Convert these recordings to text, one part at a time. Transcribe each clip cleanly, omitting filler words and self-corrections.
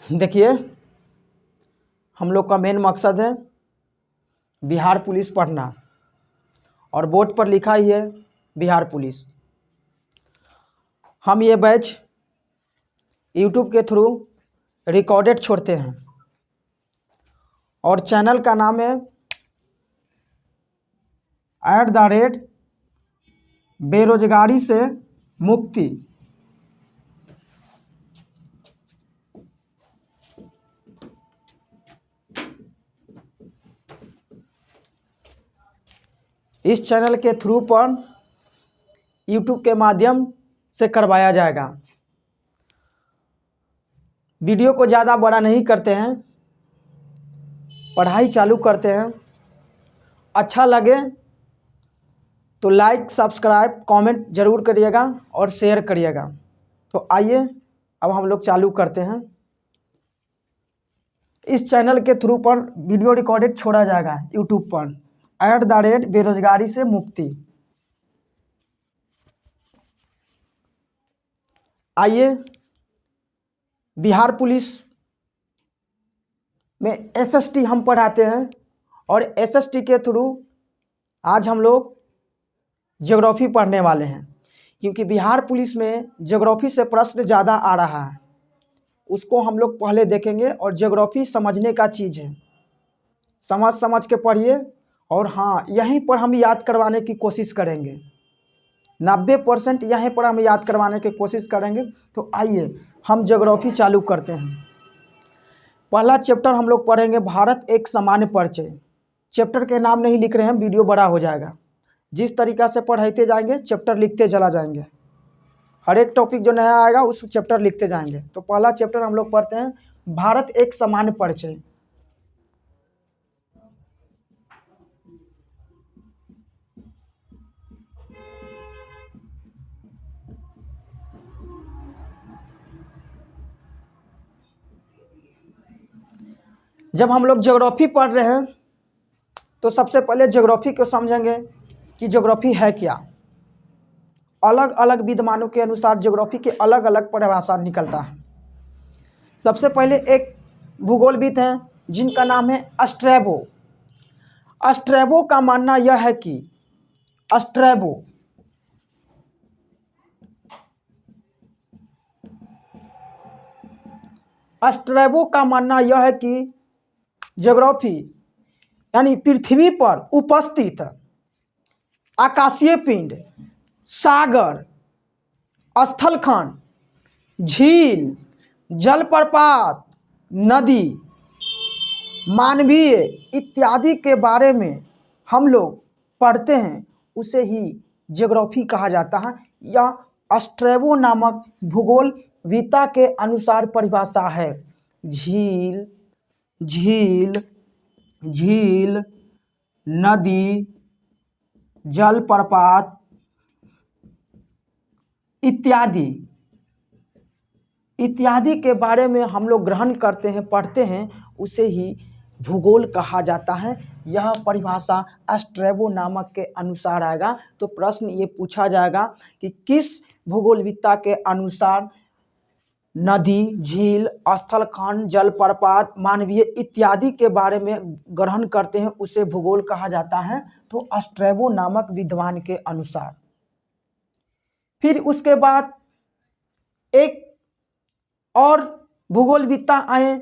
देखिए, हम लोग का मेन मकसद है बिहार पुलिस पढ़ना और बोर्ड पर लिखा ही है बिहार पुलिस। हम ये बैच यूट्यूब के थ्रू रिकॉर्डेड छोड़ते हैं और चैनल का नाम है @बेरोजगारी से मुक्ति। इस चैनल के थ्रू पर यूट्यूब के माध्यम से करवाया जाएगा। वीडियो को ज़्यादा बड़ा नहीं करते हैं, पढ़ाई चालू करते हैं। अच्छा लगे तो लाइक, सब्सक्राइब, कमेंट ज़रूर करिएगा और शेयर करिएगा। तो आइए अब हम लोग चालू करते हैं। इस चैनल के थ्रू पर वीडियो रिकॉर्डेड छोड़ा जाएगा यूट्यूब पर @बेरोजगारी से मुक्ति। आइए, बिहार पुलिस में एसएसटी हम पढ़ाते हैं और एसएसटी के थ्रू आज हम लोग ज्योग्राफी पढ़ने वाले हैं, क्योंकि बिहार पुलिस में ज्योग्राफी से प्रश्न ज़्यादा आ रहा है। उसको हम लोग पहले देखेंगे और ज्योग्राफी समझने का चीज़ है, समझ के पढ़िए। और हाँ, यहीं पर हम याद करवाने की कोशिश करेंगे, 90% यहीं पर हम याद करवाने की कोशिश करेंगे। तो आइए हम ज्योग्राफी चालू करते हैं। पहला चैप्टर हम लोग पढ़ेंगे भारत एक सामान्य परिचय। चैप्टर के नाम नहीं लिख रहे हैं, वीडियो बड़ा हो जाएगा। जिस तरीक़ा से पढ़ाते जाएंगे चैप्टर लिखते चला जाएंगे, हर एक टॉपिक जो नया आएगा उस चैप्टर लिखते जाएंगे। तो पहला चैप्टर हम लोग पढ़ते हैं भारत एक सामान्य परिचय। जब हम लोग ज्योग्राफी पढ़ रहे हैं तो सबसे पहले ज्योग्राफी को समझेंगे कि ज्योग्राफी है क्या। अलग अलग विद्वानों के अनुसार ज्योग्राफी के अलग अलग परिभाषा निकलता है। सबसे पहले एक भूगोलविद हैं जिनका नाम है स्ट्रैबो। स्ट्रैबो का मानना यह है कि स्ट्रैबो का मानना यह है कि ज्योग्राफी यानी पृथ्वी पर उपस्थित आकाशीय पिंड, सागर, स्थलखंड, झील, जलप्रपात, नदी, मानवीय इत्यादि के बारे में हम लोग पढ़ते हैं, उसे ही ज्योग्राफी कहा जाता है। यह स्ट्रैबो नामक भूगोलविदा के अनुसार परिभाषा है। झील, नदी, जलप्रपात इत्यादि के बारे में हम लोग ग्रहण करते हैं, पढ़ते हैं, उसे ही भूगोल कहा जाता है। यह परिभाषा स्ट्रैबो नामक के अनुसार आएगा। तो प्रश्न ये पूछा जाएगा कि किस भूगोलविदा के अनुसार नदी, झील, स्थलखंड, जलप्रपात, मानवीय इत्यादि के बारे में ग्रहण करते हैं, उसे भूगोल कहा जाता है। तो स्ट्रैबो नामक विद्वान के अनुसार। फिर उसके बाद एक और भूगोलविदा आए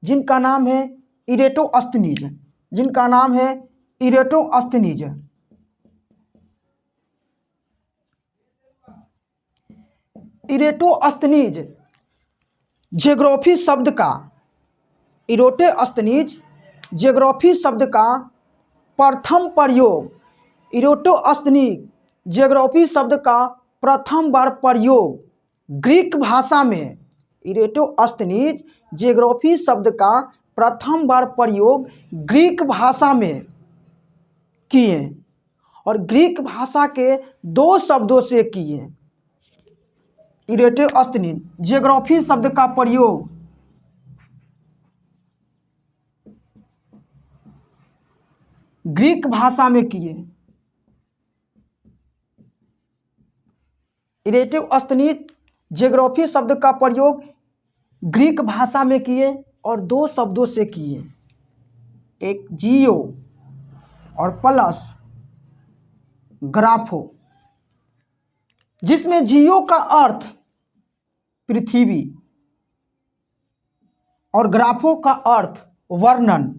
जिनका नाम है इरेटोस्थनीज। इरेटोस्थनीज ज्योग्राफी शब्द का प्रथम प्रयोग ज्योग्राफी शब्द का प्रथम बार प्रयोग ग्रीक भाषा में इरेटोस्थनीज ज्योग्राफी शब्द का प्रथम बार प्रयोग ग्रीक भाषा में किए और ग्रीक भाषा के 2 शब्दों से किए। इरेटोस्थनीज ज्योग्राफी शब्द का प्रयोग ग्रीक भाषा में किए। इरेटोस्थनीज ज्योग्राफी शब्द का प्रयोग ग्रीक भाषा में किए और 2 शब्दों से किए, एक जियो और प्लस ग्राफो, जिसमें जियो का अर्थ पृथ्वी और ग्राफो का अर्थ वर्णन,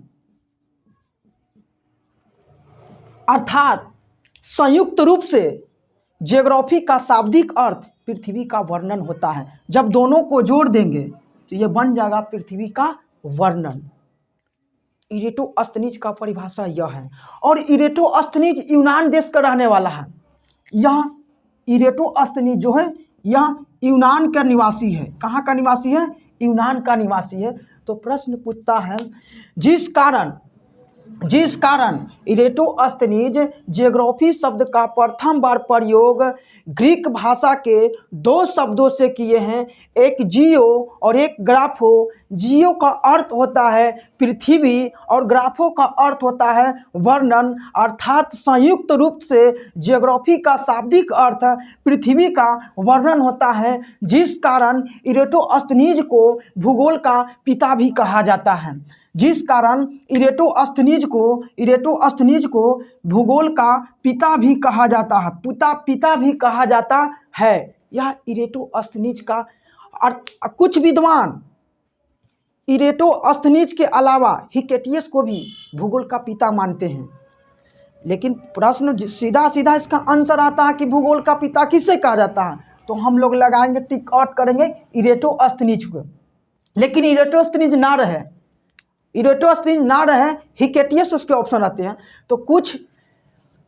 अर्थात संयुक्त रूप से ज्योग्राफी का शाब्दिक अर्थ पृथ्वी का वर्णन होता है। जब दोनों को जोड़ देंगे तो यह बन जाएगा पृथ्वी का वर्णन। इरेटोस्थनीज का परिभाषा यह है। और इरेटोस्थनीज यूनान देश का रहने वाला है। यह इरेटोस्थनीज जो है यह यूनान का निवासी है। कहाँ का निवासी है? यूनान का निवासी है। तो प्रश्न पूछता है जिस कारण इरेटोस्थनीज ज्योग्राफी शब्द का प्रथम बार प्रयोग ग्रीक भाषा के 2 शब्दों से किए हैं, एक जियो और एक ग्राफो। जियो का अर्थ होता है पृथ्वी और ग्राफो का अर्थ होता है वर्णन, अर्थात संयुक्त रूप से ज्योग्राफी का शाब्दिक अर्थ पृथ्वी का वर्णन होता है, जिस कारण इरेटोस्थनीज को भूगोल का पिता भी कहा जाता है। जिस कारण इरेटोस्थनीज को भूगोल का पिता भी कहा जाता है, पिता भी कहा जाता है। यह इरेटोस्थनीज का अर्थ। कुछ विद्वान इरेटोस्थनीज के अलावा हिकेटियस को भी भूगोल का पिता मानते हैं, लेकिन प्रश्न सीधा सीधा इसका आंसर आता है कि भूगोल का पिता किसे कहा जाता है, तो हम लोग लगाएंगे, टिक आउट करेंगे इरेटोस्थनीज को। लेकिन इरेटोस्थनीज ना रहे हिकेटियस उसके ऑप्शन आते हैं। तो कुछ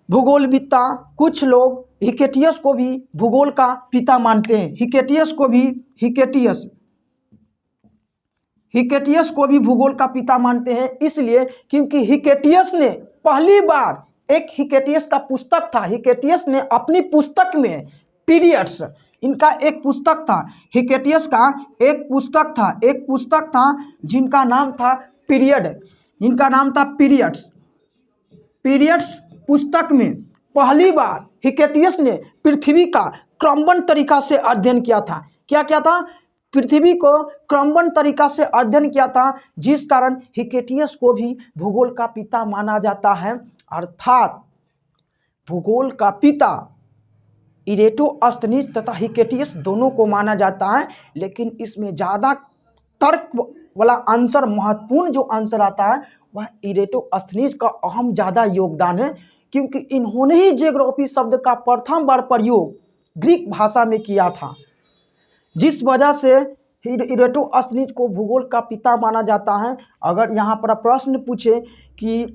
भूगोलविद्ता, कुछ लोग हिकेटियस को भी भूगोल का पिता मानते हैं। हिकेटियस को भी भूगोल का पिता मानते हैं, इसलिए क्योंकि हिकेटियस ने पहली बार, एक हिकेटियस का पुस्तक था, हिकेटियस ने अपनी पुस्तक में पीरियड्स, इनका एक पुस्तक था, हिकेटियस का एक पुस्तक था जिनका नाम था पीरियड, इनका नाम था पीरियड्स पुस्तक में पहली बार हिकेटियस ने पृथ्वी का क्रमबद्ध तरीका से अध्ययन किया था। क्या था? पृथ्वी को क्रमबद्ध तरीका से अध्ययन किया था, जिस कारण हिकेटियस को भी भूगोल का पिता माना जाता है। अर्थात भूगोल का पिता इरेटोस्थनीज तथा हिकेटियस दोनों को माना जाता है, लेकिन इसमें ज़्यादा तर्क वाला आंसर, महत्वपूर्ण जो आंसर आता है वह इरेटोस्थनीज का अहम ज़्यादा योगदान है, क्योंकि इन्होंने ही ज्योग्राफी शब्द का प्रथम बार प्रयोग ग्रीक भाषा में किया था, जिस वजह से इरेटोस्थनीज को भूगोल का पिता माना जाता है। अगर यहाँ पर प्रश्न पूछे कि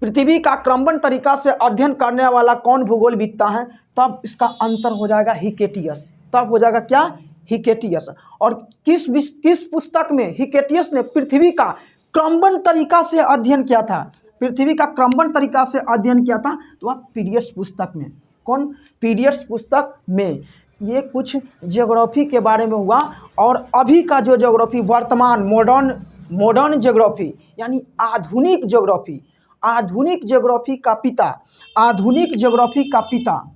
पृथ्वी का क्रमबद्ध तरीका से अध्ययन करने वाला कौन भूगोलविद्ता है, तब इसका आंसर हो जाएगा हिकेटियस। तब हो जाएगा क्या? हिकेटियस। और किस पुस्तक में हिकेटियस ने पृथ्वी का क्रमबद्ध तरीका से अध्ययन किया था? पृथ्वी का क्रमबद्ध तरीका से अध्ययन किया था तो वह पीरियड्स पुस्तक में। कौन? पीरियड्स पुस्तक में। ये कुछ ज्योग्राफी के बारे में हुआ। और अभी का जो ज्योग्राफी, वर्तमान मॉडर्न ज्योग्राफी यानी आधुनिक ज्योग्राफी का पिता, आधुनिक ज्योग्राफी का पिता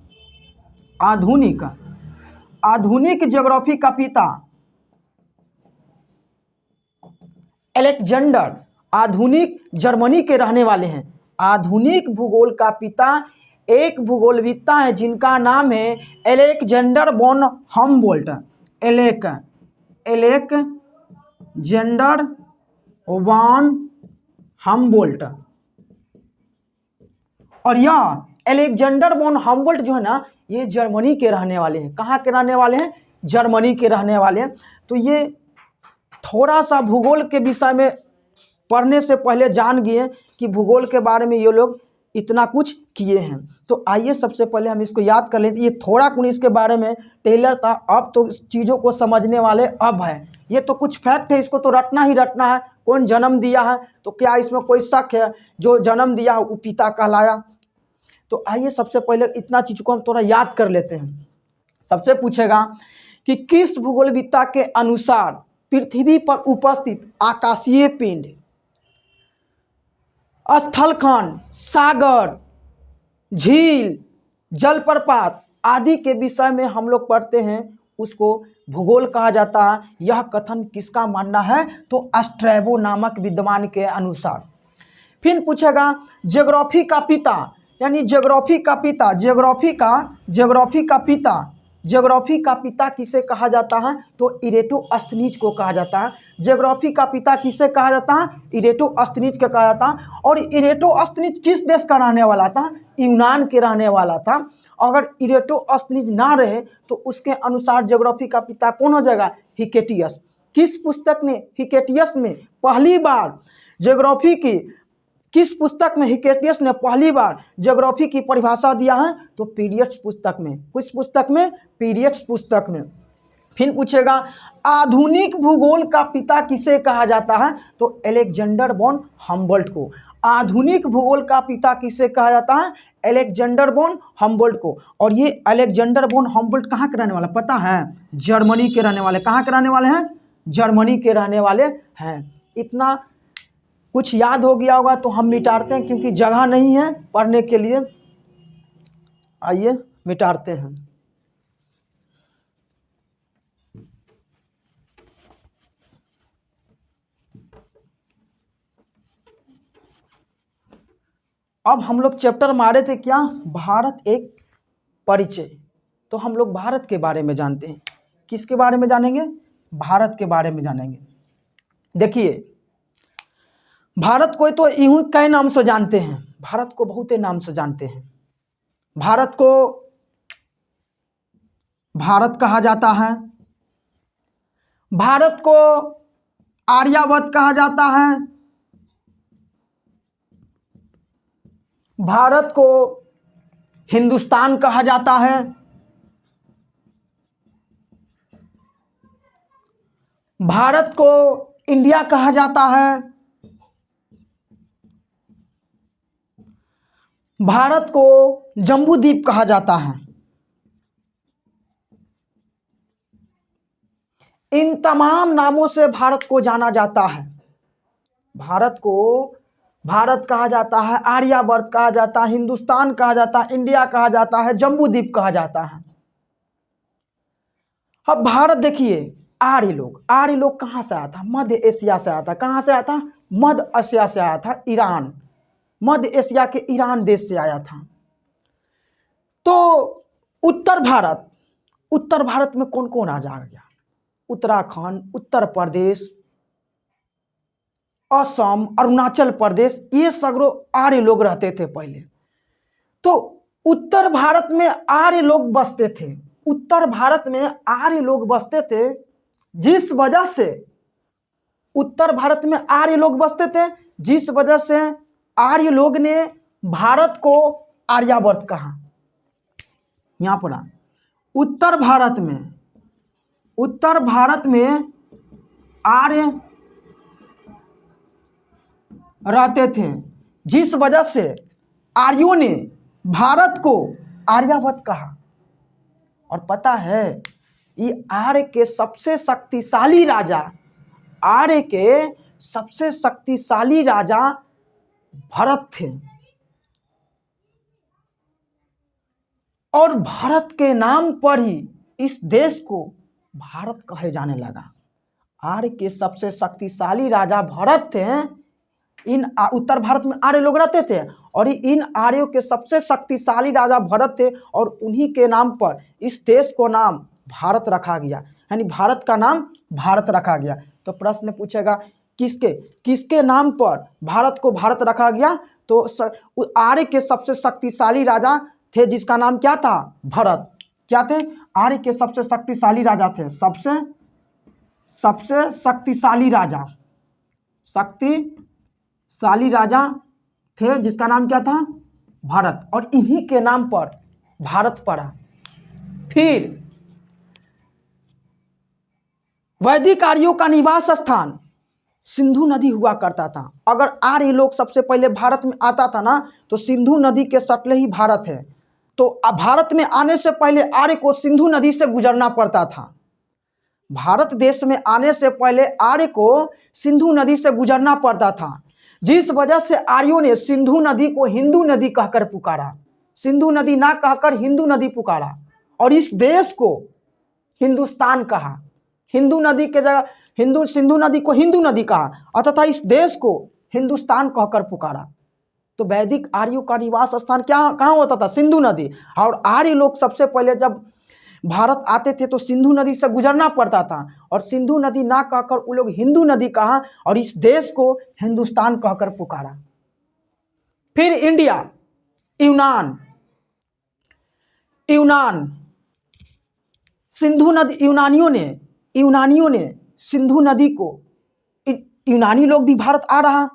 अलेक्जेंडर, आधुनिक जर्मनी के रहने वाले हैं। आधुनिक भूगोल का पिता एक भूगोलविद्ता है जिनका नाम है Alexander von Humboldt. Alexander von Humboldt. और यह अलेक्जेंडर वॉन हम्बोल्ट जो है ना, ये जर्मनी के रहने वाले हैं। कहाँ के रहने वाले हैं? जर्मनी के रहने वाले हैं। तो ये थोड़ा सा भूगोल के विषय में पढ़ने से पहले जान गए कि भूगोल के बारे में ये लोग इतना कुछ किए हैं। तो आइए सबसे पहले हम इसको याद कर लेते। ये थोड़ा कुछ इसके बारे में टेलर था, अब तो इस चीज़ों को समझने वाले अब है। ये तो कुछ फैक्ट है, इसको तो रटना ही रटना है। कौन जन्म दिया है, तो क्या इसमें कोई शक है? जो जन्म दिया वो पिता कहलाया। तो आइए सबसे पहले इतना चीज़ को हम थोड़ा याद कर लेते हैं। सबसे पूछेगा कि किस भूगोलविद्ता के अनुसार पृथ्वी पर उपस्थित आकाशीय पिंड, स्थलखंड, सागर, झील, जलप्रपात आदि के विषय में हम लोग पढ़ते हैं, उसको भूगोल कहा जाता है। यह कथन किसका मानना है? तो स्ट्रैबो नामक विद्वान के अनुसार। फिर पूछेगा ज्योग्राफी का पिता, यानी ज्योग्राफी का पिता, ज्योग्राफी का पिता किसे कहा जाता है? तो इरेटोस्थनीज को कहा जाता है। ज्योग्राफी का पिता किसे कहा जाता है? इरेटोस्थनीज को कहा जाता है। और इरेटोस्थनीज किस देश का रहने वाला था? यूनान के रहने वाला था। अगर इरेटोस्थनीज ना रहे तो उसके अनुसार ज्योग्राफी का पिता कौन हो जाएगा? हिकेटियस। किस पुस्तक में हिकेटियस में पहली बार ज्योग्राफी की, किस पुस्तक में हिकेटियस ने पहली बार ज्योग्राफी की परिभाषा दिया है? तो पीरियड्स पुस्तक में। किस पुस्तक में? पीरियड्स पुस्तक में। फिर पूछेगा आधुनिक भूगोल का पिता किसे कहा जाता है? तो अलेक्जेंडर वॉन हम्बोल्ट को। आधुनिक भूगोल का पिता किसे कहा जाता है? अलेक्जेंडर वॉन हम्बोल्ट को। और ये अलेक्जेंडर वॉन हम्बोल्ट कहाँ के रहने वाला पता है? जर्मनी के रहने वाले। कहाँ के रहने वाले हैं? जर्मनी के रहने वाले हैं। इतना कुछ याद हो गया होगा तो हम मिटाते हैं, क्योंकि जगह नहीं है पढ़ने के लिए। आइए मिटाते हैं। अब हम लोग चैप्टर मारे थे क्या? भारत एक परिचय। तो हम लोग भारत के बारे में जानते हैं। किसके बारे में जानेंगे? भारत के बारे में जानेंगे। देखिए, भारत को तो यूं कई नाम से जानते हैं, भारत को बहुत नाम से जानते हैं। भारत को भारत कहा जाता है, भारत को आर्यावर्त कहा जाता है, भारत को हिंदुस्तान कहा जाता है, भारत को इंडिया कहा जाता है, भारत को जम्बू द्वीप कहा जाता है। इन तमाम नामों से भारत को जाना जाता है। भारत को भारत कहा जाता है, आर्यावर्त कहा जाता है, हिंदुस्तान कहा जाता है, इंडिया कहा जाता है, जम्बू द्वीप कहा जाता है। अब भारत देखिए, आर्य लोग कहाँ से आया था? मध्य एशिया से आया था। कहाँ से आया था? मध्य एशिया से आया था। ईरान, मध्य एशिया के ईरान देश से आया था। तो उत्तर भारत में कौन कौन आ जा गया? उत्तराखंड, उत्तर प्रदेश, असम, अरुणाचल प्रदेश, ये सगरो आर्य लोग रहते थे पहले। तो उत्तर भारत में आर्य लोग बसते थे। उत्तर भारत में आर्य लोग बसते थे, जिस वजह से उत्तर भारत में आर्य लोग बसते थे, जिस वजह से आर्य लोग ने भारत को आर्यावर्त कहा। यहां पर उत्तर भारत में आर्य रहते थे, जिस वजह से आर्यों ने भारत को आर्यावर्त कहा। और पता है, ये आर्य के सबसे शक्तिशाली राजा भरत थे। और भरत के नाम पर ही इस देश को भारत कहे जाने लगा। आर्य के सबसे शक्तिशाली राजा भरत थे। इन उत्तर भारत में आर्य लोग रहते थे, और इन आर्यों के सबसे शक्तिशाली राजा भरत थे, और उन्हीं के नाम पर इस देश को नाम भारत रखा गया, यानी भारत का नाम भारत रखा गया। तो प्रश्न पूछेगा किसके नाम पर भारत को भारत रखा गया? तो आर्य के सबसे शक्तिशाली राजा थे, जिसका नाम क्या था? भरत। क्या थे? आर्य के सबसे शक्तिशाली राजा थे, सबसे शक्तिशाली राजा थे, जिसका नाम क्या था? भारत। और इन्हीं के नाम पर भारत पड़ा। फिर वैदिक आर्यों का निवास स्थान सिंधु नदी हुआ करता था। अगर आर्य लोग सबसे पहले भारत में आता था ना, तो सिंधु नदी के सटले ही भारत है। तो भारत में आने से पहले आर्य को सिंधु नदी से गुजरना पड़ता था। भारत देश में आने से पहले आर्य को सिंधु नदी से गुजरना पड़ता था, जिस वजह से आर्यों ने सिंधु नदी को हिंदू नदी कहकर पुकारा। सिंधु नदी ना कहकर हिंदू नदी पुकारा, और इस देश को हिंदुस्तान कहा, हिंदू नदी के जगह सिंधु नदी को हिंदू नदी कहा तथा इस देश को हिंदुस्तान कहकर पुकारा। तो वैदिक आर्यों का निवास स्थान क्या कहाँ होता था? सिंधु नदी। और आर्य लोग सबसे पहले जब भारत आते थे तो सिंधु नदी से गुजरना पड़ता था, और सिंधु नदी ना कहकर वो लोग हिंदू नदी कहा और इस देश को हिंदुस्तान कहकर पुकारा। फिर इंडिया, यूनान सिंधु नदी, यूनानियों ने सिंधु नदी को, यूनानी लोग भी भारत आ रहा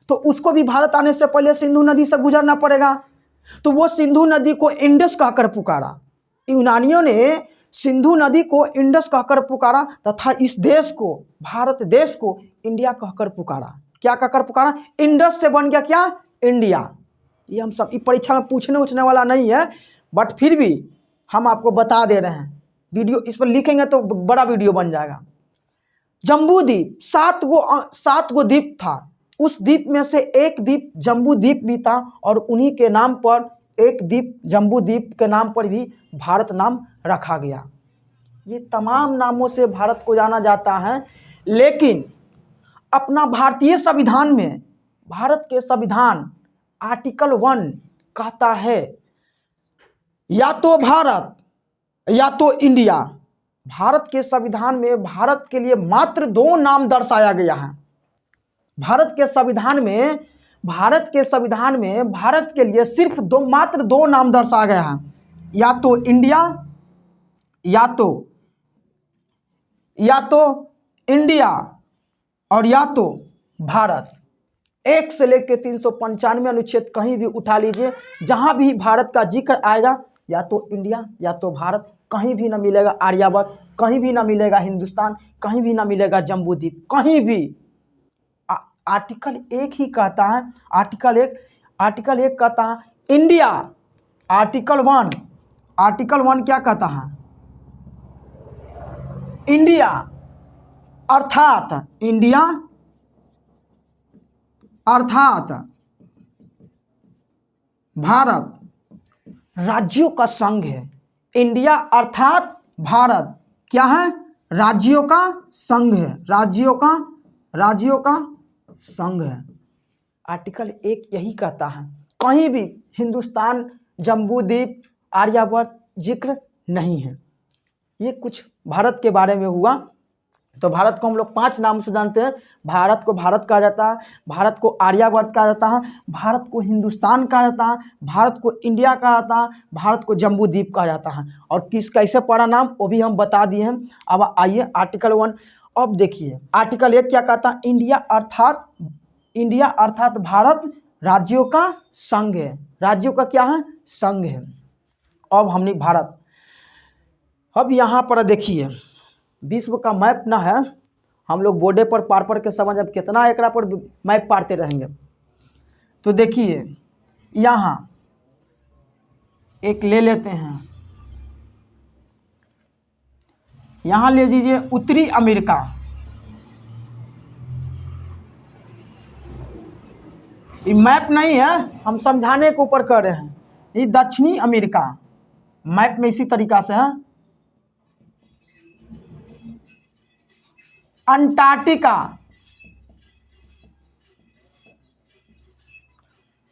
तो उसको भी भारत आने से पहले सिंधु नदी से गुजरना पड़ेगा, तो वो सिंधु नदी को इंडस कहकर पुकारा। यूनानियों ने सिंधु नदी को इंडस कहकर पुकारा तथा इस देश को, भारत देश को इंडिया कहकर पुकारा। क्या कहकर पुकारा? इंडस से बन गया क्या? इंडिया। ये हम सब परीक्षा में पूछने वाला नहीं है, बट फिर भी हम आपको बता दे रहे हैं। वीडियो इस पर लिखेंगे तो बड़ा वीडियो बन जाएगा। जम्बू द्वीप, 7 गो द्वीप था, उस द्वीप में से एक द्वीप जम्बू द्वीप भी था, और उन्हीं के नाम पर एक द्वीप, जम्बू द्वीप के नाम पर भी भारत नाम रखा गया। ये तमाम नामों से भारत को जाना जाता है, लेकिन अपना भारतीय संविधान में, भारत के संविधान आर्टिकल 1 कहता है या तो भारत या तो इंडिया। भारत के संविधान में भारत के लिए मात्र 2 नाम दर्शाया गया है। भारत के संविधान में भारत के लिए सिर्फ मात्र 2 नाम दर्शाया गया है, या तो इंडिया या तो इंडिया और या तो भारत। 1 से लेकर 395 अनुच्छेद कहीं भी उठा लीजिए, जहां भी भारत का जिक्र आएगा या तो इंडिया या तो भारत, कहीं भी ना मिलेगा आर्यावर्त, कहीं भी ना मिलेगा हिंदुस्तान, कहीं भी ना मिलेगा जम्बू द्वीप, कहीं भी। आर्टिकल 1 ही कहता है, आर्टिकल 1 कहता है इंडिया। आर्टिकल 1 क्या कहता है? इंडिया अर्थात भारत राज्यों का संघ है। इंडिया अर्थात भारत क्या है? राज्यों का संघ है, राज्यों का संघ है। आर्टिकल 1 यही कहता है, कहीं भी हिंदुस्तान, जम्बू द्वीप, आर्यावर्त जिक्र नहीं है। ये कुछ भारत के बारे में हुआ। तो भारत को हम लोग 5 नाम से जानते हैं। भारत को भारत कहा जाता है, भारत को आर्यावर्त कहा जाता है, भारत को हिंदुस्तान कहा जाता है, भारत को इंडिया कहा जाता है, भारत को जम्बू द्वीप कहा जाता है। और कैसे पड़ा नाम वो भी हम बता दिए हैं। अब आइए आर्टिकल 1। अब देखिए आर्टिकल 1 क्या कहता है? इंडिया अर्थात भारत राज्यों का संघ है। राज्यों का क्या है? संघ है। अब हमने भारत, अब यहाँ पर देखिए विश्व का मैप ना है, हम लोग बोर्डे पर पढ़ के समझ, अब कितना एकरा पर मैप पढ़ते रहेंगे। तो देखिए यहाँ एक ले लेते हैं, यहाँ ले लीजिए उत्तरी अमेरिका, ये मैप नहीं है, हम समझाने के ऊपर कर रहे हैं। ये दक्षिणी अमेरिका मैप में इसी तरीका से है। अंटार्कटिका,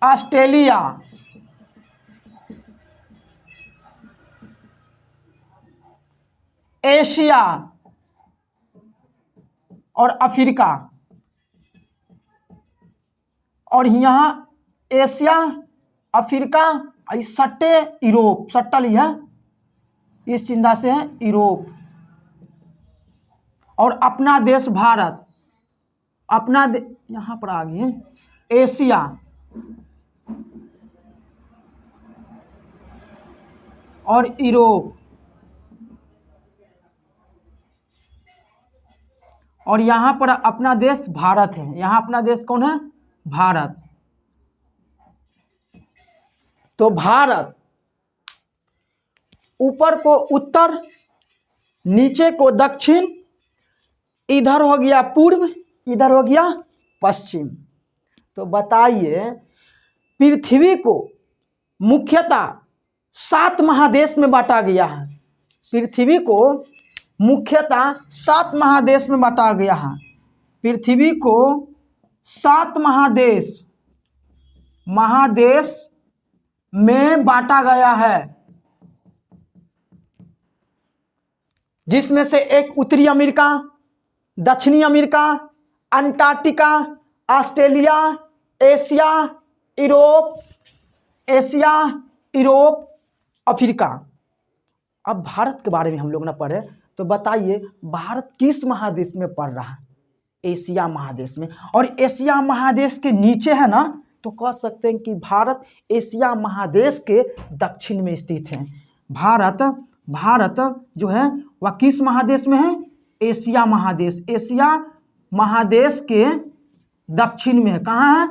ऑस्ट्रेलिया, एशिया और अफ्रीका, और यहाँ एशिया, अफ्रीका, इस सट्टे यूरोप, सट्टल ही है, इस चिंता से है यूरोप। और अपना देश भारत, यहाँ पर आ गए एशिया, और यूरोप, और यहाँ पर अपना देश भारत है। यहाँ अपना देश कौन है? भारत। तो भारत ऊपर को उत्तर, नीचे को दक्षिण, इधर हो गया पूर्व, इधर हो गया पश्चिम। तो बताइए पृथ्वी को मुख्यतः 7 महादेश में बांटा गया है। पृथ्वी को मुख्यतः 7 महादेश में बांटा गया है। पृथ्वी को 7 महादेश में बांटा गया है, जिसमें से एक उत्तरी अमेरिका, दक्षिणी America, Antarctica, Australia, Asia, Europe, Africa. अब भारत के बारे में हम लोग ना पढ़े तो बताइए भारत किस महादेश में पड़ रहा है? एशिया महादेश में। और एशिया महादेश के नीचे है ना, तो कह सकते हैं कि भारत एशिया महादेश के दक्षिण में स्थित है। भारत जो है वह किस महादेश में है? एशिया महादेश के दक्षिण में है। कहाँ है?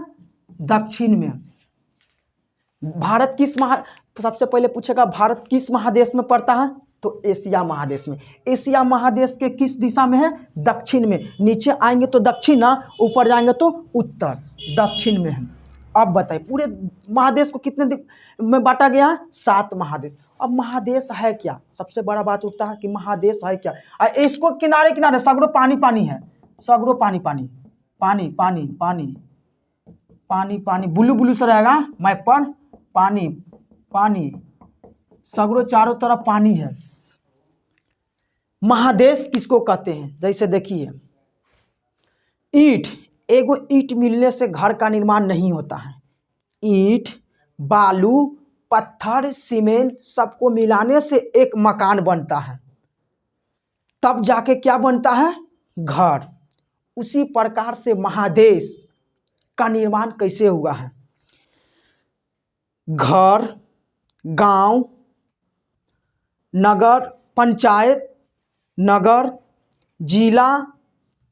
दक्षिण में। भारत सबसे पहले पूछेगा भारत किस महादेश में पड़ता है? तो एशिया महादेश में। एशिया महादेश के किस दिशा में है? दक्षिण में। नीचे आएंगे तो दक्षिण ना, ऊपर जाएंगे तो उत्तर, दक्षिण में है। अब बताइए पूरे महादेश को कितने में बांटा गया है? 7 महादेश। अब महादेश है क्या? सबसे बड़ा बात उठता है कि महादेश है क्या? इसको किनारे किनारे सगरो पानी पानी है, सगरो पानी पानी पानी पानी पानी पानी पानी ब्लू ब्लू से रहेगा मैप पर, पानी पानी सगरो चारों तरफ पानी है। महादेश किसको कहते हैं? जैसे देखिए एगो ईंट मिलने से घर का निर्माण नहीं होता है। ईंट, बालू, पत्थर, सीमेंट सबको मिलाने से एक मकान बनता है, तब जाके क्या बनता है? घर। उसी प्रकार से महादेश का निर्माण कैसे हुआ है? घर, गांव, नगर पंचायत, नगर, जिला,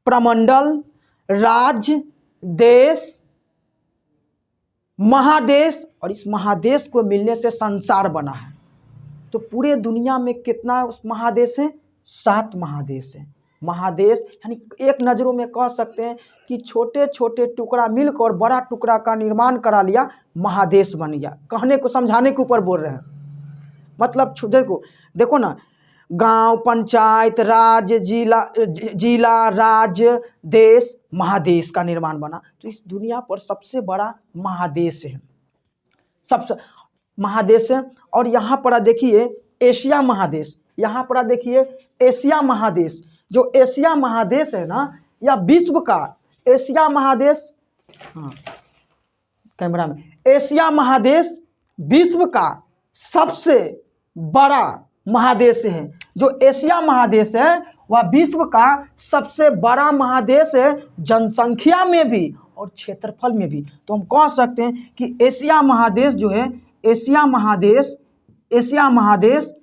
प्रमंडल, राज्य, देश, महादेश, और इस महादेश को मिलने से संसार बना है। तो पूरे दुनिया में कितना महादेश है? 7 महादेश है। महादेश यानी एक नज़रों में कह सकते हैं कि छोटे छोटे टुकड़ा मिलकर बड़ा टुकड़ा का निर्माण करा लिया, महादेश बन गया। कहने को समझाने के ऊपर बोल रहे हैं। मतलब देखो ना, गांव, पंचायत, राज्य, जिला, राज्य, देश, महादेश का निर्माण बना। तो इस दुनिया पर सबसे बड़ा महादेश है, सबसे महादेश है। और यहाँ पर देखिए एशिया महादेश, यहाँ पर देखिए एशिया महादेश। जो एशिया महादेश है ना, या विश्व का एशिया महादेश, हाँ कैमरा में, एशिया महादेश विश्व का सबसे बड़ा महादेश है। जो एशिया महादेश है वह विश्व का सबसे बड़ा महादेश है, जनसंख्या में भी और क्षेत्रफल में भी। तो हम कह सकते हैं कि एशिया महादेश जो है, एशिया महादेश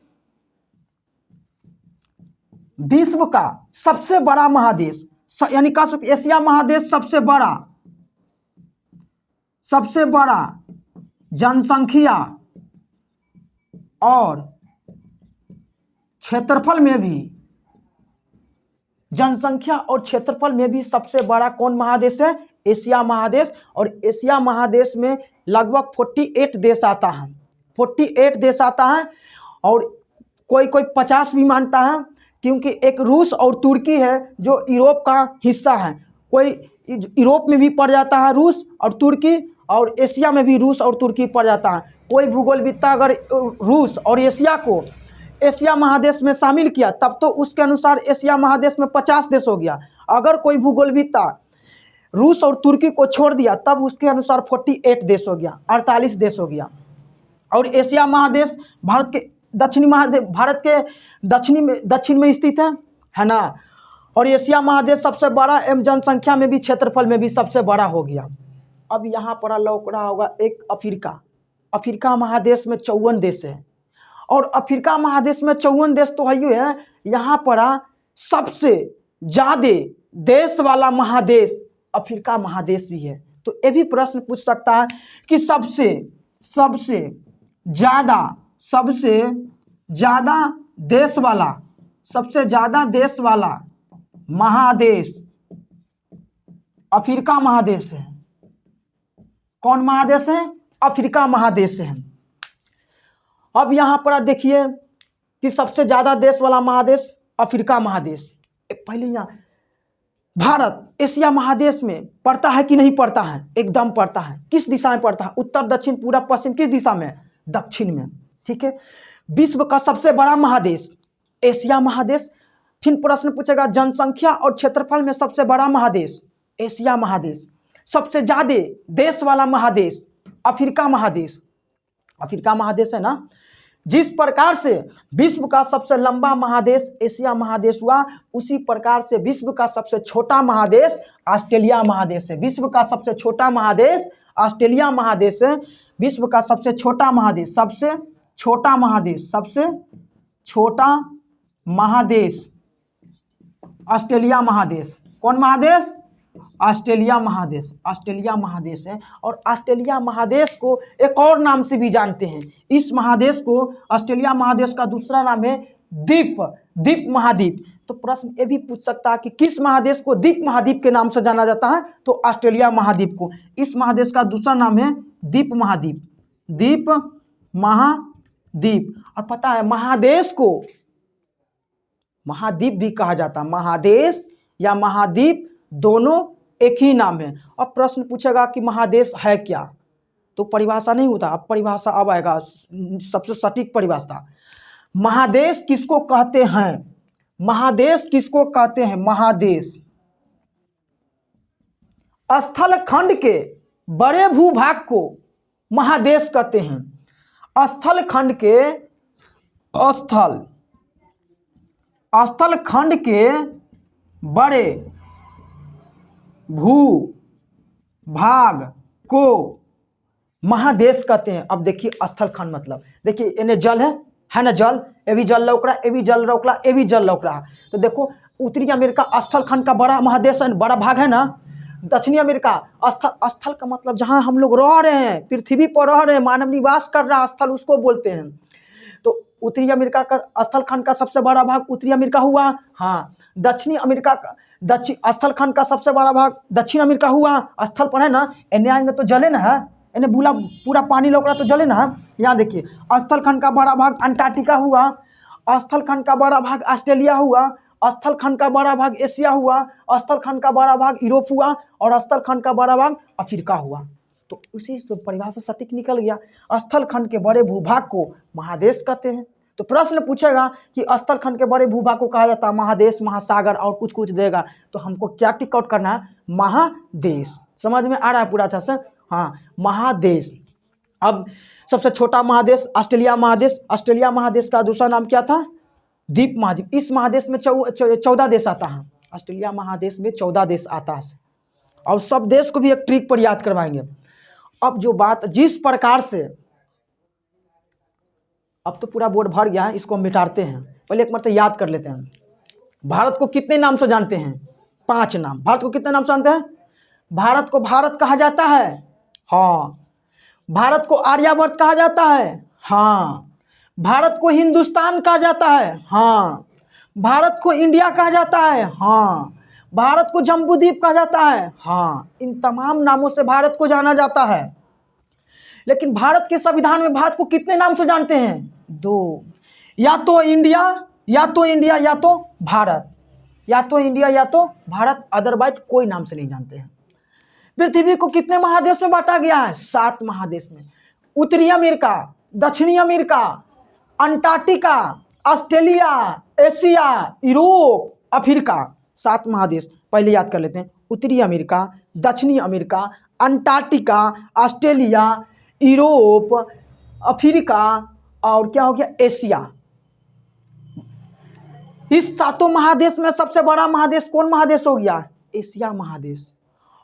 विश्व का सबसे बड़ा महादेश, यानी कह सकते एशिया महादेश सबसे बड़ा जनसंख्या और क्षेत्रफल में भी, जनसंख्या और क्षेत्रफल में भी सबसे बड़ा कौन महादेश है? एशिया महादेश। और एशिया महादेश में लगभग 48 देश आता है, 48 देश आता है। और कोई 50 भी मानता है, क्योंकि एक रूस और तुर्की है जो यूरोप का हिस्सा है। कोई यूरोप में भी पड़ जाता है रूस और तुर्की, और एशिया में भी रूस और तुर्की पड़ जाता है। कोई भूगोलविद्ता अगर रूस और एशिया को एशिया महादेश में शामिल किया, तब तो उसके अनुसार एशिया महादेश में 50 देश हो गया। अगर कोई भूगोलविद्ता रूस और तुर्की को छोड़ दिया, तब उसके अनुसार 48 देश हो गया, 48 देश हो गया। और एशिया महादेश भारत के दक्षिण में स्थित है ना। और एशिया महादेश सबसे बड़ा एवं जनसंख्या में भी क्षेत्रफल में भी सबसे बड़ा हो गया। अब यहाँ पर लौक रहा होगा एक अफ्रीका महादेश में 54 देश है। और अफ्रीका महादेश में 54 देश तो है, यहाँ पर सबसे ज़्यादा देश वाला महादेश अफ्रीका महादेश भी है। तो ये भी प्रश्न पूछ सकता है कि सबसे ज़्यादा देश वाला महादेश अफ्रीका महादेश है। कौन महादेश है? अफ्रीका महादेश है। अब यहाँ पर देखिए कि सबसे ज़्यादा देश वाला महादेश अफ्रीका महादेश। पहले यहाँ भारत एशिया महादेश में पड़ता है कि नहीं पड़ता है? एकदम पड़ता है। किस दिशा में पड़ता है? उत्तर, दक्षिण, पूरब, पश्चिम, किस दिशा में? दक्षिण में। ठीक है। विश्व का सबसे बड़ा महादेश एशिया महादेश। फिर प्रश्न पूछेगा जनसंख्या और क्षेत्रफल में सबसे बड़ा महादेश एशिया महादेश। सबसे ज्यादा देश वाला महादेश अफ्रीका महादेश। अफ्रीका महादेश है ना। जिस प्रकार से विश्व का सबसे लंबा महादेश एशिया महादेश हुआ, उसी प्रकार से विश्व का सबसे छोटा महादेश ऑस्ट्रेलिया महादेश है। विश्व का सबसे छोटा महादेश ऑस्ट्रेलिया महादेश है। विश्व का सबसे छोटा महादेश, सबसे छोटा महादेश, सबसे छोटा महादेश ऑस्ट्रेलिया महादेश। कौन महादेश? ऑस्ट्रेलिया महादेश। ऑस्ट्रेलिया महादेश है। और ऑस्ट्रेलिया महादेश को एक और नाम से भी जानते हैं। इस महादेश को, ऑस्ट्रेलिया महादेश का दूसरा नाम है द्वीप, द्वीप महाद्वीप। तो प्रश्न ये भी पूछ सकता है कि किस महादेश को द्वीप महाद्वीप के नाम से जाना जाता है? तो ऑस्ट्रेलिया महाद्वीप को। इस महादेश का दूसरा नाम है द्वीप महाद्वीप, द्वीप महाद्वीप। और पता है महादेश को महाद्वीप भी कहा जाता है। महादेश या महाद्वीप दोनों एक ही नाम है। अब प्रश्न पूछेगा कि महादेश है क्या? तो परिभाषा नहीं होता, अब परिभाषा अब आएगा, सबसे सटीक परिभाषा। महादेश किसको कहते हैं? महादेश किसको कहते हैं? महादेश स्थल खंड के बड़े भूभाग को महादेश कहते हैं। स्थल खंड के, स्थल खंड के बड़े भूभाग को महादेश कहते हैं। अब देखिए स्थल खंड मतलब, देखिए इन्हें जल है ना, जल, ये भी जल लौक रहा, ये भी जल लौक रहा, ये भी जल लौक रहा। तो देखो उत्तरी अमेरिका स्थल खंड का बड़ा महादेश है, बड़ा भाग है ना। दक्षिणी अमेरिका स्थल का मतलब जहाँ हम लोग रह रहे हैं, पृथ्वी पर रह रहे हैं, मानव निवास कर रहा स्थल, उसको बोलते हैं। तो उत्तरी अमेरिका का स्थल खंड का सबसे बड़ा भाग उत्तरी अमेरिका हुआ। हाँ, दक्षिणी अमेरिका का स्थल खंड का सबसे बड़ा भाग दक्षिण अमेरिका हुआ। स्थल पर है ना, इन्हें आएंगे तो जले ना है, इन्हें बुला पूरा पानी लौक रहा तो जले ना है। यहाँ देखिए स्थल खंड का बड़ा भाग अंटार्कटिका हुआ, स्थल खंड का बड़ा भाग ऑस्ट्रेलिया हुआ, स्थल खंड का बड़ा भाग एशिया हुआ, स्थल खंड का बड़ा भाग यूरोप हुआ, और स्थल खंड का बड़ा भाग अफ्रीका हुआ। तो उसी परिभाषा सटीक निकल गया। स्थल खंड के बड़े भूभाग को महादेश कहते हैं। तो प्रश्न पूछेगा कि स्थल खंड के बड़े भूभाग को कहा जाता है महादेश, महासागर और कुछ कुछ देगा, तो हमको क्या टिक आउट करना है? महादेश। समझ में आ रहा है पूरा अच्छा से? हाँ, महादेश। अब सबसे छोटा महादेश ऑस्ट्रेलिया महादेश। ऑस्ट्रेलिया महादेश का दूसरा नाम क्या था? द्वीप महाद्वीप। इस महादेश में 14 देश आता है। ऑस्ट्रेलिया महादेश में 14 देश आता है, और सब देश को भी एक ट्रिक पर याद करवाएंगे। अब जो बात जिस प्रकार से, अब तो पूरा बोर्ड भर गया है, इसको हम मिटाते हैं। पहले एक मरतबा याद कर लेते हैं। भारत को कितने नाम से जानते हैं? 5 नाम। भारत को कितने नाम से जानते हैं? भारत को भारत कहा जाता है, हाँ। भारत को आर्यावर्त कहा जाता है, हाँ। भारत को हिंदुस्तान कहा जाता है, हाँ। भारत को इंडिया कहा जाता है, हाँ। भारत को जम्बूद्वीप कहा जाता है, हाँ। इन तमाम नामों से भारत को जाना जाता है। लेकिन भारत के संविधान में भारत को कितने नाम से जानते हैं? 2। या तो इंडिया, या तो इंडिया, या तो भारत, या तो इंडिया या तो भारत, अदरवाइज कोई नाम से नहीं जानते हैं। पृथ्वी को कितने महादेश में बांटा गया है? 7 महादेश में। उत्तरी अमेरिका, दक्षिणी America, Antarctica, Australia, Asia, Europe, Africa, 7 महादेश। पहले याद कर लेते हैं। उत्तरी अमेरिका, दक्षिणी America, Antarctica, Australia, Europe, Africa, और क्या हो गया? एशिया। इस 7 महादेश में सबसे बड़ा महादेश कौन महादेश हो गया? एशिया महादेश।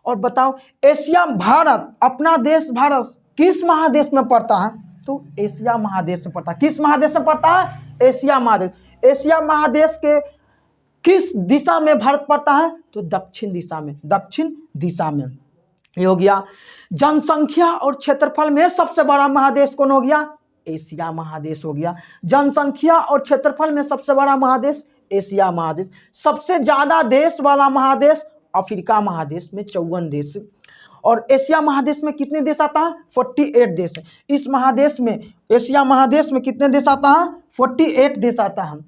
और बताओ एशिया, भारत, अपना देश भारत किस महादेश में पड़ता है? तो एशिया महादेश में पड़ता है। किस महादेश में पड़ता है? एशिया महादेश। एशिया महादेश के किस दिशा में भारत पड़ता है? तो दक्षिण दिशा में, दक्षिण दिशा में। ये हो गया। जनसंख्या और क्षेत्रफल में सबसे बड़ा महादेश कौन हो गया? एशिया महादेश हो गया। जनसंख्या और क्षेत्रफल में सबसे बड़ा महादेश एशिया महादेश। सबसे ज्यादा देश वाला महादेश अफ्रीका महादेश में 54 देश। और एशिया महादेश में कितने देश आता है? 48 देश। इस महादेश में, एशिया महादेश में कितने देश आता है? 48 देश आता है।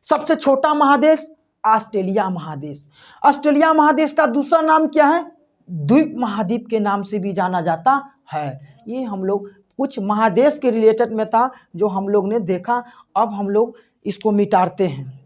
सबसे छोटा महादेश ऑस्ट्रेलिया महादेश। ऑस्ट्रेलिया महादेश का दूसरा नाम क्या है? द्वीप महाद्वीप के नाम से भी जाना जाता है। ये हम लोग कुछ महादेश के रिलेटेड में था जो हम लोग ने देखा। अब हम लोग इसको मिटाते हैं।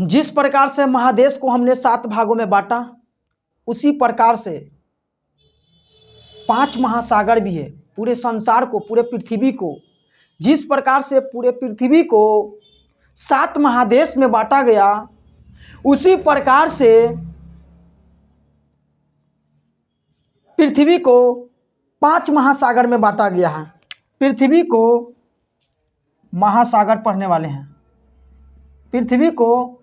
जिस प्रकार से महादेश को हमने 7 भागों में बांटा, उसी प्रकार से 5 महासागर भी है। पूरे संसार को, पूरे पृथ्वी को, जिस प्रकार से पूरे पृथ्वी को 7 महादेश में बांटा गया, उसी प्रकार से पृथ्वी को 5 महासागर में बांटा गया है। पृथ्वी को महासागर पढ़ने वाले हैं। पृथ्वी को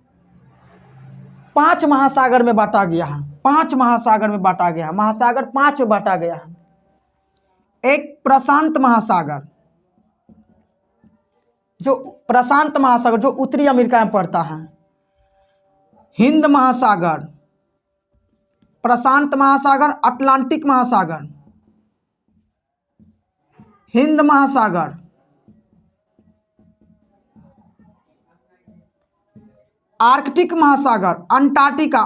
5 महासागर में बांटा गया है। 5 महासागर में बांटा गया है। महासागर 5 में बांटा गया है। एक प्रशांत महासागर, जो प्रशांत महासागर जो उत्तरी अमेरिका में पड़ता है। हिंद महासागर, प्रशांत महासागर, अटलांटिक महासागर, हिंद महासागर, आर्कटिक महासागर, अंटार्कटिका,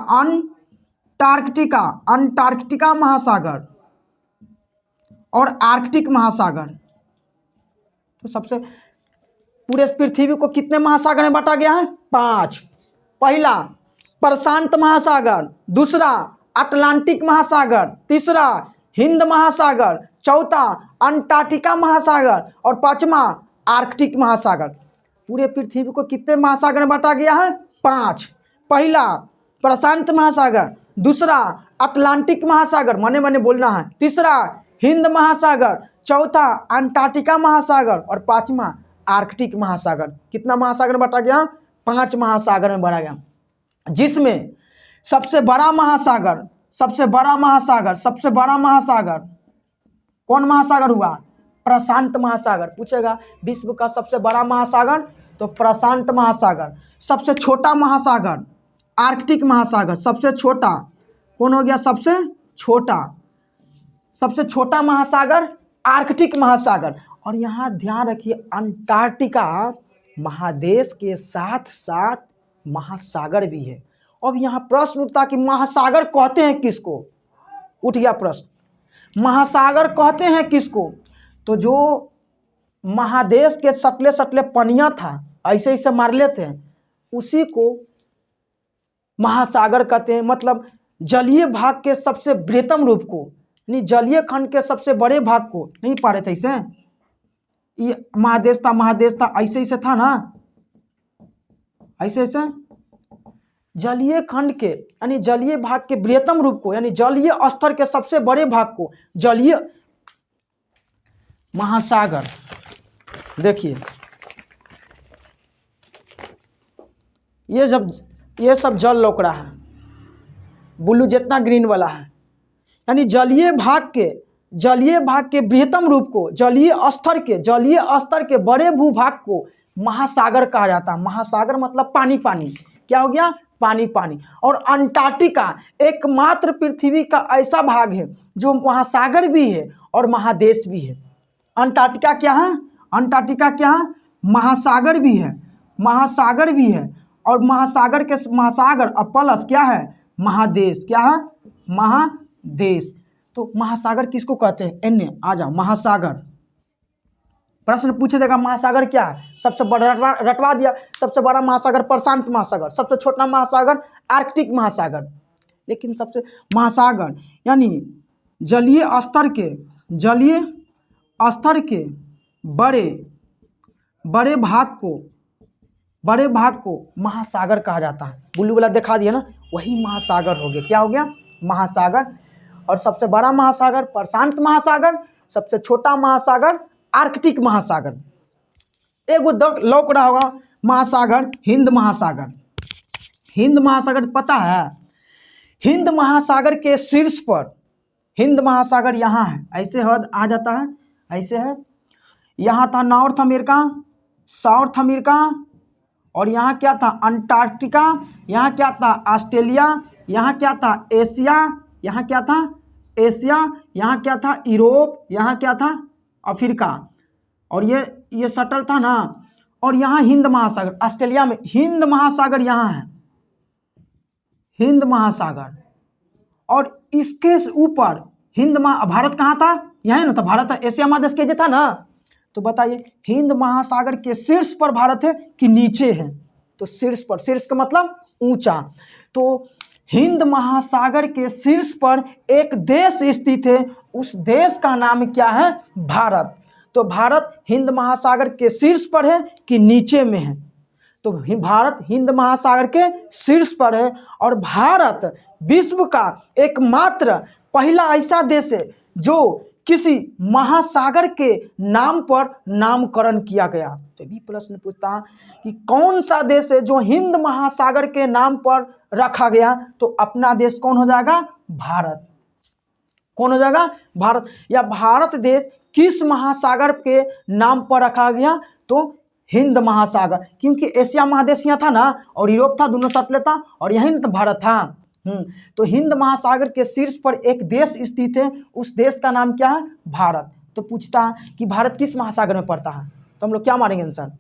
अंटार्कटिका महासागर और आर्कटिक महासागर। तो सबसे पूरे पृथ्वी को कितने महासागर में बांटा गया है? 5। पहला प्रशांत महासागर, दूसरा अटलांटिक महासागर, तीसरा हिंद महासागर, चौथा अंटार्कटिका महासागर और 5वां आर्कटिक महासागर। पूरे पृथ्वी को कितने महासागर में बांटा गया है? 5। पहला प्रशांत महासागर, दूसरा अटलांटिक महासागर, मने बोलना है, तीसरा हिंद महासागर, चौथा अंटार्कटिका महासागर और 5वां आर्कटिक महासागर। कितना महासागर में बांटा गया? 5 महासागर में बांटा गया, जिसमें सबसे बड़ा महासागर कौन महासागर हुआ? प्रशांत महासागर। पूछेगा विश्व का सबसे बड़ा महासागर, तो प्रशांत महासागर। सबसे छोटा महासागर आर्कटिक महासागर। सबसे छोटा कौन हो गया? सबसे छोटा महासागर आर्कटिक महासागर। और यहाँ ध्यान रखिए, अंटार्कटिका महादेश के साथ साथ महासागर भी है। अब यहाँ प्रश्न उठता कि महासागर कहते हैं किसको? उठ गया प्रश्न, महासागर कहते हैं किसको? तो जो महादेश के सटले सटले पनिया था, ऐसे ऐसे मार लेते हैं, उसी को महासागर कहते हैं। मतलब जलीय भाग के सबसे बृहत्तम रूप को, यानी जलीय खंड के सबसे बड़े भाग को नहीं पा रहे थे। ऐसे ये महादेश था, ऐसे ऐसे था ना, ऐसे जलीय खंड के यानी जलीय भाग के बृहत्तम रूप को, यानी जलीय स्तर के सबसे बड़े भाग को जलीय महासागर। देखिए ये सब जल लौक रहा है, ब्लू जितना ग्रीन वाला है, यानी जलीय भाग के बृहत्तम रूप को, जलीय स्तर के बड़े भूभाग को महासागर कहा जाता है। महासागर मतलब पानी। क्या हो गया? पानी। और अंटार्कटिका एकमात्र पृथ्वी का ऐसा भाग है जो महासागर भी है और महादेश भी है। अंटार्कटिका क्या है? महासागर भी है और महासागर और प्लस क्या है? महादेश। क्या है? महादेश। तो महासागर किसको कहते हैं? एन आ जाओ, महासागर। प्रश्न पूछे देगा महासागर क्या है? सबसे बड़ा रटवा दिया। सबसे बड़ा महासागर प्रशांत महासागर, सबसे छोटा महासागर आर्कटिक महासागर। लेकिन सबसे महासागर यानी जलीय स्तर के बड़े भाग को महासागर कहा जाता है। ब्लू वाला दिखा दिया ना, वही महासागर हो गया। क्या हो गया? महासागर। और सबसे बड़ा महासागर प्रशांत महासागर, सबसे छोटा महासागर आर्कटिक महासागर। एगो लौक रहा होगा महासागर हिंद महासागर पता है? हिंद महासागर के शीर्ष पर हिंद महासागर यहाँ है, ऐसे हद आ जाता है, ऐसे है। यहाँ था नॉर्थ अमेरिका, साउथ अमेरिका, और यहाँ क्या था अंटार्कटिका, यहाँ क्या था ऑस्ट्रेलिया, यहाँ क्या था एशिया, यहाँ क्या था एशिया, यहाँ क्या था यूरोप, यहाँ क्या था अफ्रीका, और ये सटल था ना। और यहाँ हिंद महासागर, ऑस्ट्रेलिया में हिंद महासागर यहाँ है, हिंद महासागर। और इसके ऊपर भारत कहाँ था, यहाँ ना था, भारत था, एशिया महादेश के जो था ना। तो बताइए हिंद महासागर के शीर्ष पर भारत है कि नीचे है? तो शीर्ष पर, शीर्ष का मतलब ऊंचा। तो हिंद महासागर के शीर्ष पर एक देश स्थित है, उस देश का नाम क्या है? भारत। तो भारत हिंद महासागर के शीर्ष पर है कि नीचे में है? तो भारत हिंद महासागर के शीर्ष पर है। और भारत विश्व का एकमात्र पहला ऐसा देश है जो किसी महासागर के नाम पर नामकरण किया गया। तो भी प्रश्न पूछता कि कौन सा देश है जो हिंद महासागर के नाम पर रखा गया? तो अपना देश कौन हो जाएगा? भारत। कौन हो जाएगा? भारत। या भारत देश किस महासागर के नाम पर रखा गया? तो हिंद महासागर, क्योंकि एशिया महादेश यहाँ था ना और यूरोप था, दोनों सटले था, और यहीं तो भारत था। तो हिंद महासागर के शीर्ष पर एक देश स्थित है, उस देश का नाम क्या है? भारत। तो पूछता है कि भारत किस महासागर में पड़ता है? तो हम लोग क्या मानेंगे आंसर?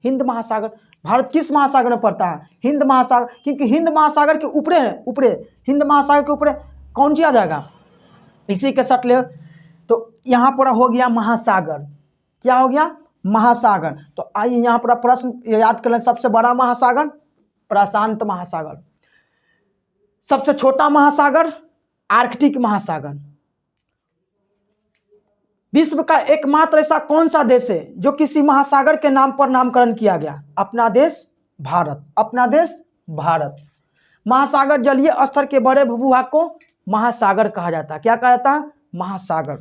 हिंद महासागर। भारत किस महासागर में पड़ता है? हिंद महासागर, क्योंकि हिंद महासागर के ऊपरे है, ऊपरे हिंद महासागर के ऊपरे कौन सी आ जाएगा? इसी के सटले। तो यहाँ पर हो गया महासागर। क्या हो गया? महासागर। तो आइए यहाँ पर प्रश्न याद कर लें। सबसे बड़ा महासागर प्रशांत महासागर, सबसे छोटा महासागर आर्कटिक महासागर। विश्व का एकमात्र ऐसा कौन सा देश है जो किसी महासागर के नाम पर नामकरण किया गया? अपना देश भारत। अपना देश भारत। महासागर जलीय स्तर के बड़े भूभाग को महासागर कहा जाता है। क्या कहा जाता है? महासागर।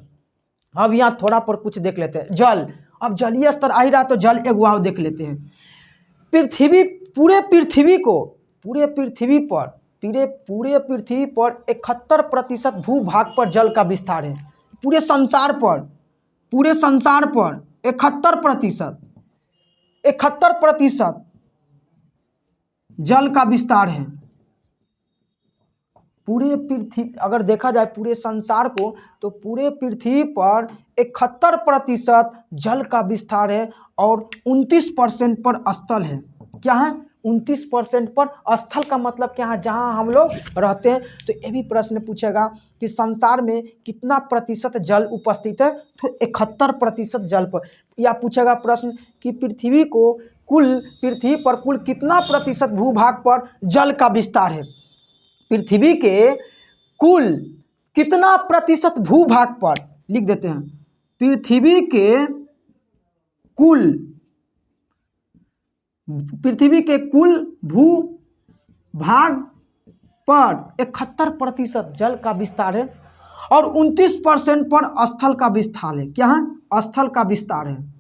अब यहाँ थोड़ा पर कुछ देख लेते हैं। जल, अब जलीय स्तर आ ही रहा तो जल एक वाव देख लेते हैं। पृथ्वी, पूरे पृथ्वी पर 71% भूभाग पर जल का विस्तार है। पूरे संसार पर 71% जल का विस्तार है। पूरे पृथ्वी, अगर देखा जाए पूरे संसार को, तो पूरे पृथ्वी पर 71% जल का विस्तार है और 29% पर स्थल है। क्या है? 29% पर स्थल का मतलब क्या है? जहां हम लोग रहते हैं। तो ये भी प्रश्न पूछेगा कि संसार में कितना प्रतिशत जल उपस्थित है? तो 71% जल पर। या पूछेगा प्रश्न कि पृथ्वी पर कुल कितना प्रतिशत भूभाग पर जल का विस्तार है? पृथ्वी के कुल कितना प्रतिशत भूभाग पर, लिख देते हैं, पृथ्वी के कुल भूभाग पर 71% जल का विस्तार है और 29% पर स्थल का विस्तार है। क्या है? स्थल का विस्तार है।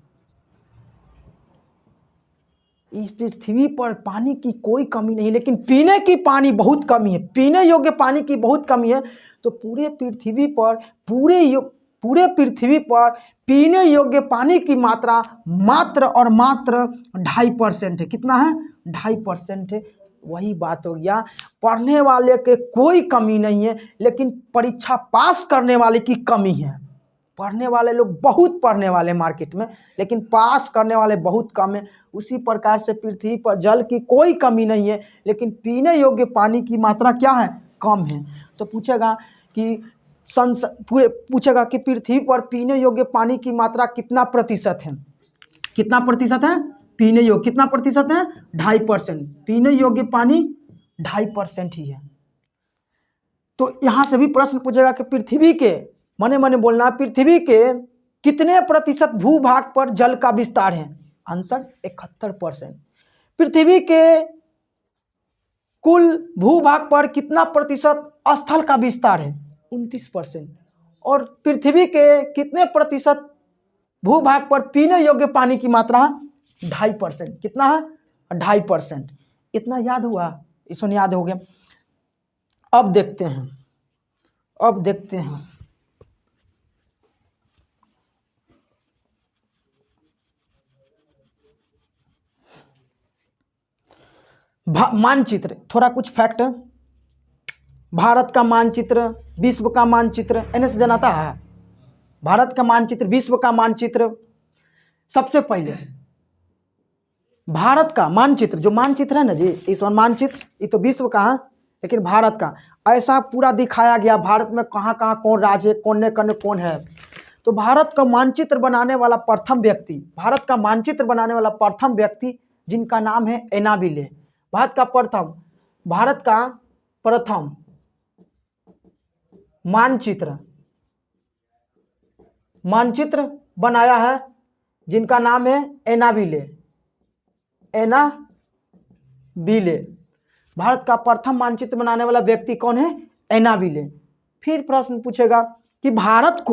इस पृथ्वी पर पानी की कोई कमी नहीं, लेकिन पीने की पानी बहुत कमी है, पीने योग्य पानी की बहुत कमी है। तो पूरे पृथ्वी पर पीने योग्य पानी की मात्रा मात्र और मात्र 2.5% है। कितना है? 2.5% है। वही बात हो गया, पढ़ने वाले के कोई कमी नहीं है, लेकिन परीक्षा पास करने वाले की कमी है। पढ़ने वाले लोग बहुत पढ़ने वाले मार्केट में, लेकिन पास करने वाले बहुत कम है। उसी प्रकार से पृथ्वी पर जल की कोई कमी नहीं है, लेकिन पीने योग्य पानी की मात्रा क्या है? कम है। तो पूछेगा कि पृथ्वी पर पीने योग्य पानी की मात्रा कितना प्रतिशत है? कितना प्रतिशत है? पीने योग्य कितना प्रतिशत है? 2.5%। पीने योग्य पानी 2.5% ही है। तो यहाँ से भी प्रश्न पूछेगा कि पृथ्वी के, मने बोलना, पृथ्वी के कितने प्रतिशत भूभाग पर जल का विस्तार है? आंसर 71%। पृथ्वी के कुल भूभाग पर कितना प्रतिशत स्थल का विस्तार है? 29%। और पृथ्वी के कितने प्रतिशत भूभाग पर पीने योग्य पानी की मात्रा है? 2.5%। कितना है? 2.5%। इतना याद हुआ? इसमें याद हो गया। अब देखते हैं मानचित्र, थोड़ा कुछ फैक्ट। भारत का मानचित्र, विश्व का मानचित्र, एने से जनाता है। भारत का मानचित्र, विश्व का मानचित्र। सबसे पहले भारत का मानचित्र, जो मानचित्र है ना जी, इस मानचित्र, ये तो विश्व का है, लेकिन भारत का ऐसा पूरा दिखाया गया राज्य में कहाँ कहाँ कौन राज्य है, कौन ने कौन है। तो भारत का मानचित्र बनाने वाला प्रथम व्यक्ति, भारत का मानचित्र बनाने वाला प्रथम व्यक्ति जिनका नाम है एनाबिले। भारत का प्रथम मानचित्र बनाया है जिनका नाम है एनाबिले। भारत का प्रथम मानचित्र बनाने वाला व्यक्ति कौन है? एनाबिले। फिर प्रश्न पूछेगा कि भारत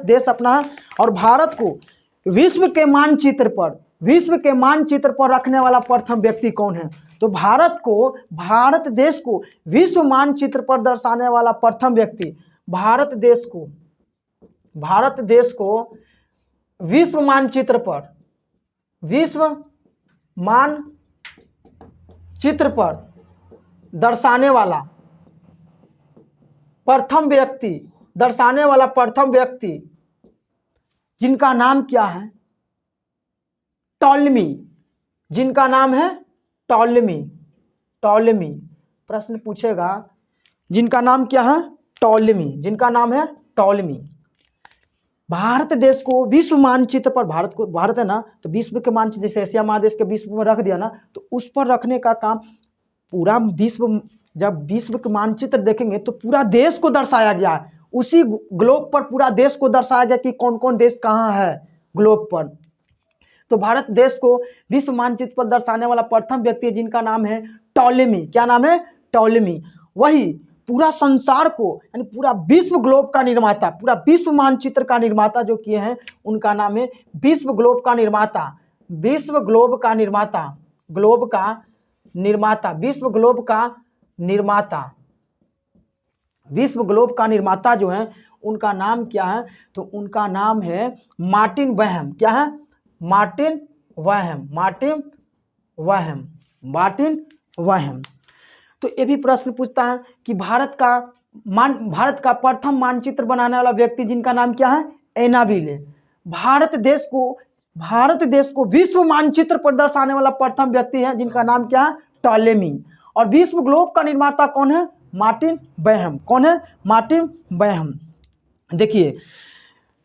देश अपना, और भारत को विश्व के मानचित्र पर रखने वाला प्रथम व्यक्ति कौन है? तो भारत देश को विश्व मानचित्र पर दर्शाने वाला प्रथम व्यक्ति, भारत देश को विश्व मानचित्र पर दर्शाने वाला प्रथम व्यक्ति जिनका नाम क्या है? टॉलमी। जिनका नाम है टॉलमी। प्रश्न पूछेगा जिनका नाम क्या है? टॉलमी। भारत देश को विश्व मानचित्र पर, भारत है ना, तो विश्व के मानचित्र, जैसे एशिया महादेश के विश्व में रख दिया ना, तो उस पर रखने का काम पूरा विश्व, जब विश्व के मानचित्र देखेंगे तो पूरा देश को दर्शाया गया है। उसी ग्लोब पर पूरा देश को दर्शाया गया कि कौन कौन देश कहाँ है ग्लोब पर। तो भारत देश को विश्व मानचित्र पर दर्शाने वाला प्रथम व्यक्ति है जिनका नाम है टॉलेमी। क्या नाम है? टॉलेमी। वही पूरा संसार को, यानी पूरा विश्व ग्लोब का निर्माता, पूरा विश्व मानचित्र का निर्माता जो किए हैं, उनका नाम है विश्व ग्लोब का निर्माता जो है, उनका नाम क्या है? तो उनका नाम है मार्टिन वहम। क्या है? मार्टिन वहम। तो ये भी प्रश्न पूछता है कि भारत का प्रथम मानचित्र बनाने वाला व्यक्ति जिनका नाम क्या है? एनाबिले। भारत देश को विश्व मानचित्र पर दर्शाने वाला प्रथम व्यक्ति है जिनका नाम क्या है? टॉलेमी। और विश्व ग्लोब का निर्माता कौन है? मार्टिन वहम। कौन है? मार्टिन वहम। देखिए,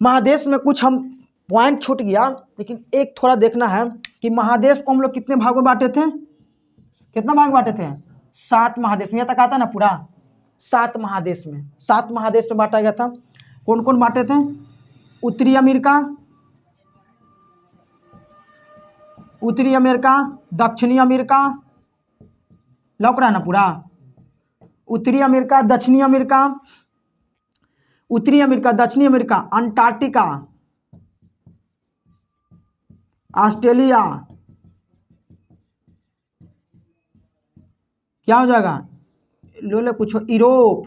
महादेश में कुछ हम पॉइंट छूट गया, लेकिन एक थोड़ा देखना है कि महादेश को हम लोग कितने भागों में बांटे थे? कितना भाग बांटे थे? 7 महादेश में। यहाँ तक आता ना पूरा? 7 महादेश में बांटा गया था। कौन कौन बांटे थे? उत्तरी अमेरिका, दक्षिणी अमेरिका, लौक रहा है ना पूरा? उत्तरी अमेरिका, दक्षिणी अमेरिका, अंटार्कटिका, ऑस्ट्रेलिया, क्या हो जाएगा? लो कुछ, यूरोप,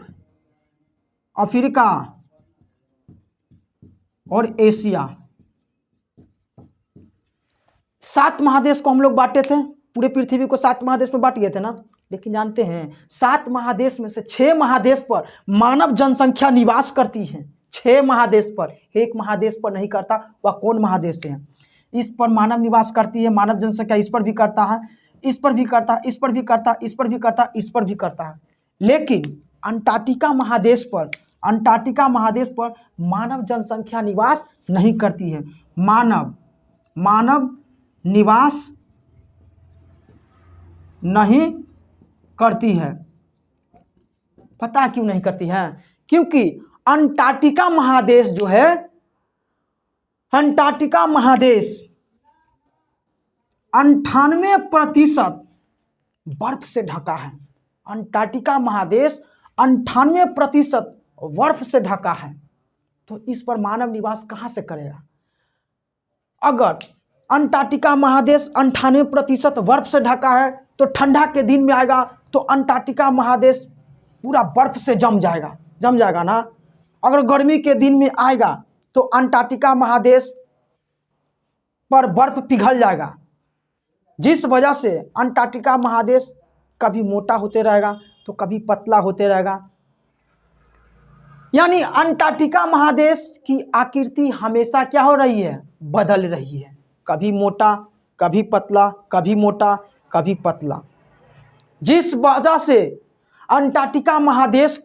अफ्रीका और एशिया। 7 महादेश को हम लोग बांटे थे। पूरे पृथ्वी को 7 महादेश में बांट गए थे ना। लेकिन जानते हैं 7 महादेश में से 6 महादेश पर मानव जनसंख्या निवास करती है। 6 महादेश पर, एक महादेश पर नहीं करता। वह कौन महादेश है? इस पर मानव निवास करती है, मानव जनसंख्या इस पर भी करता है, इस पर भी करता है, इस पर भी करता है, इस पर भी करता है, इस पर भी करता है। लेकिन अंटार्कटिका महादेश पर मानव जनसंख्या निवास नहीं करती है। मानव निवास नहीं करती है। पता क्यों नहीं करती है? क्योंकि अंटार्कटिका महादेश जो है, अंटार्कटिका महादेश 98% बर्फ से ढका है। अंटार्कटिका महादेश 98% बर्फ से ढका है। तो इस पर मानव निवास कहाँ से करेगा? अगर अंटार्कटिका महादेश 98% बर्फ से ढका है, तो ठंडा के दिन में आएगा तो अंटार्कटिका महादेश पूरा बर्फ से जम जाएगा ना। अगर गर्मी के दिन में आएगा तो अंटार्कटिका महादेश पर बर्फ पिघल जाएगा। जिस वजह से अंटार्कटिका महादेश कभी मोटा होते रहेगा तो कभी पतला होते रहेगा। यानी अंटार्कटिका महादेश की आकृति हमेशा क्या हो रही है, बदल रही है, कभी मोटा कभी पतला, कभी मोटा कभी पतला। जिस वजह से अंटार्कटिका महादेश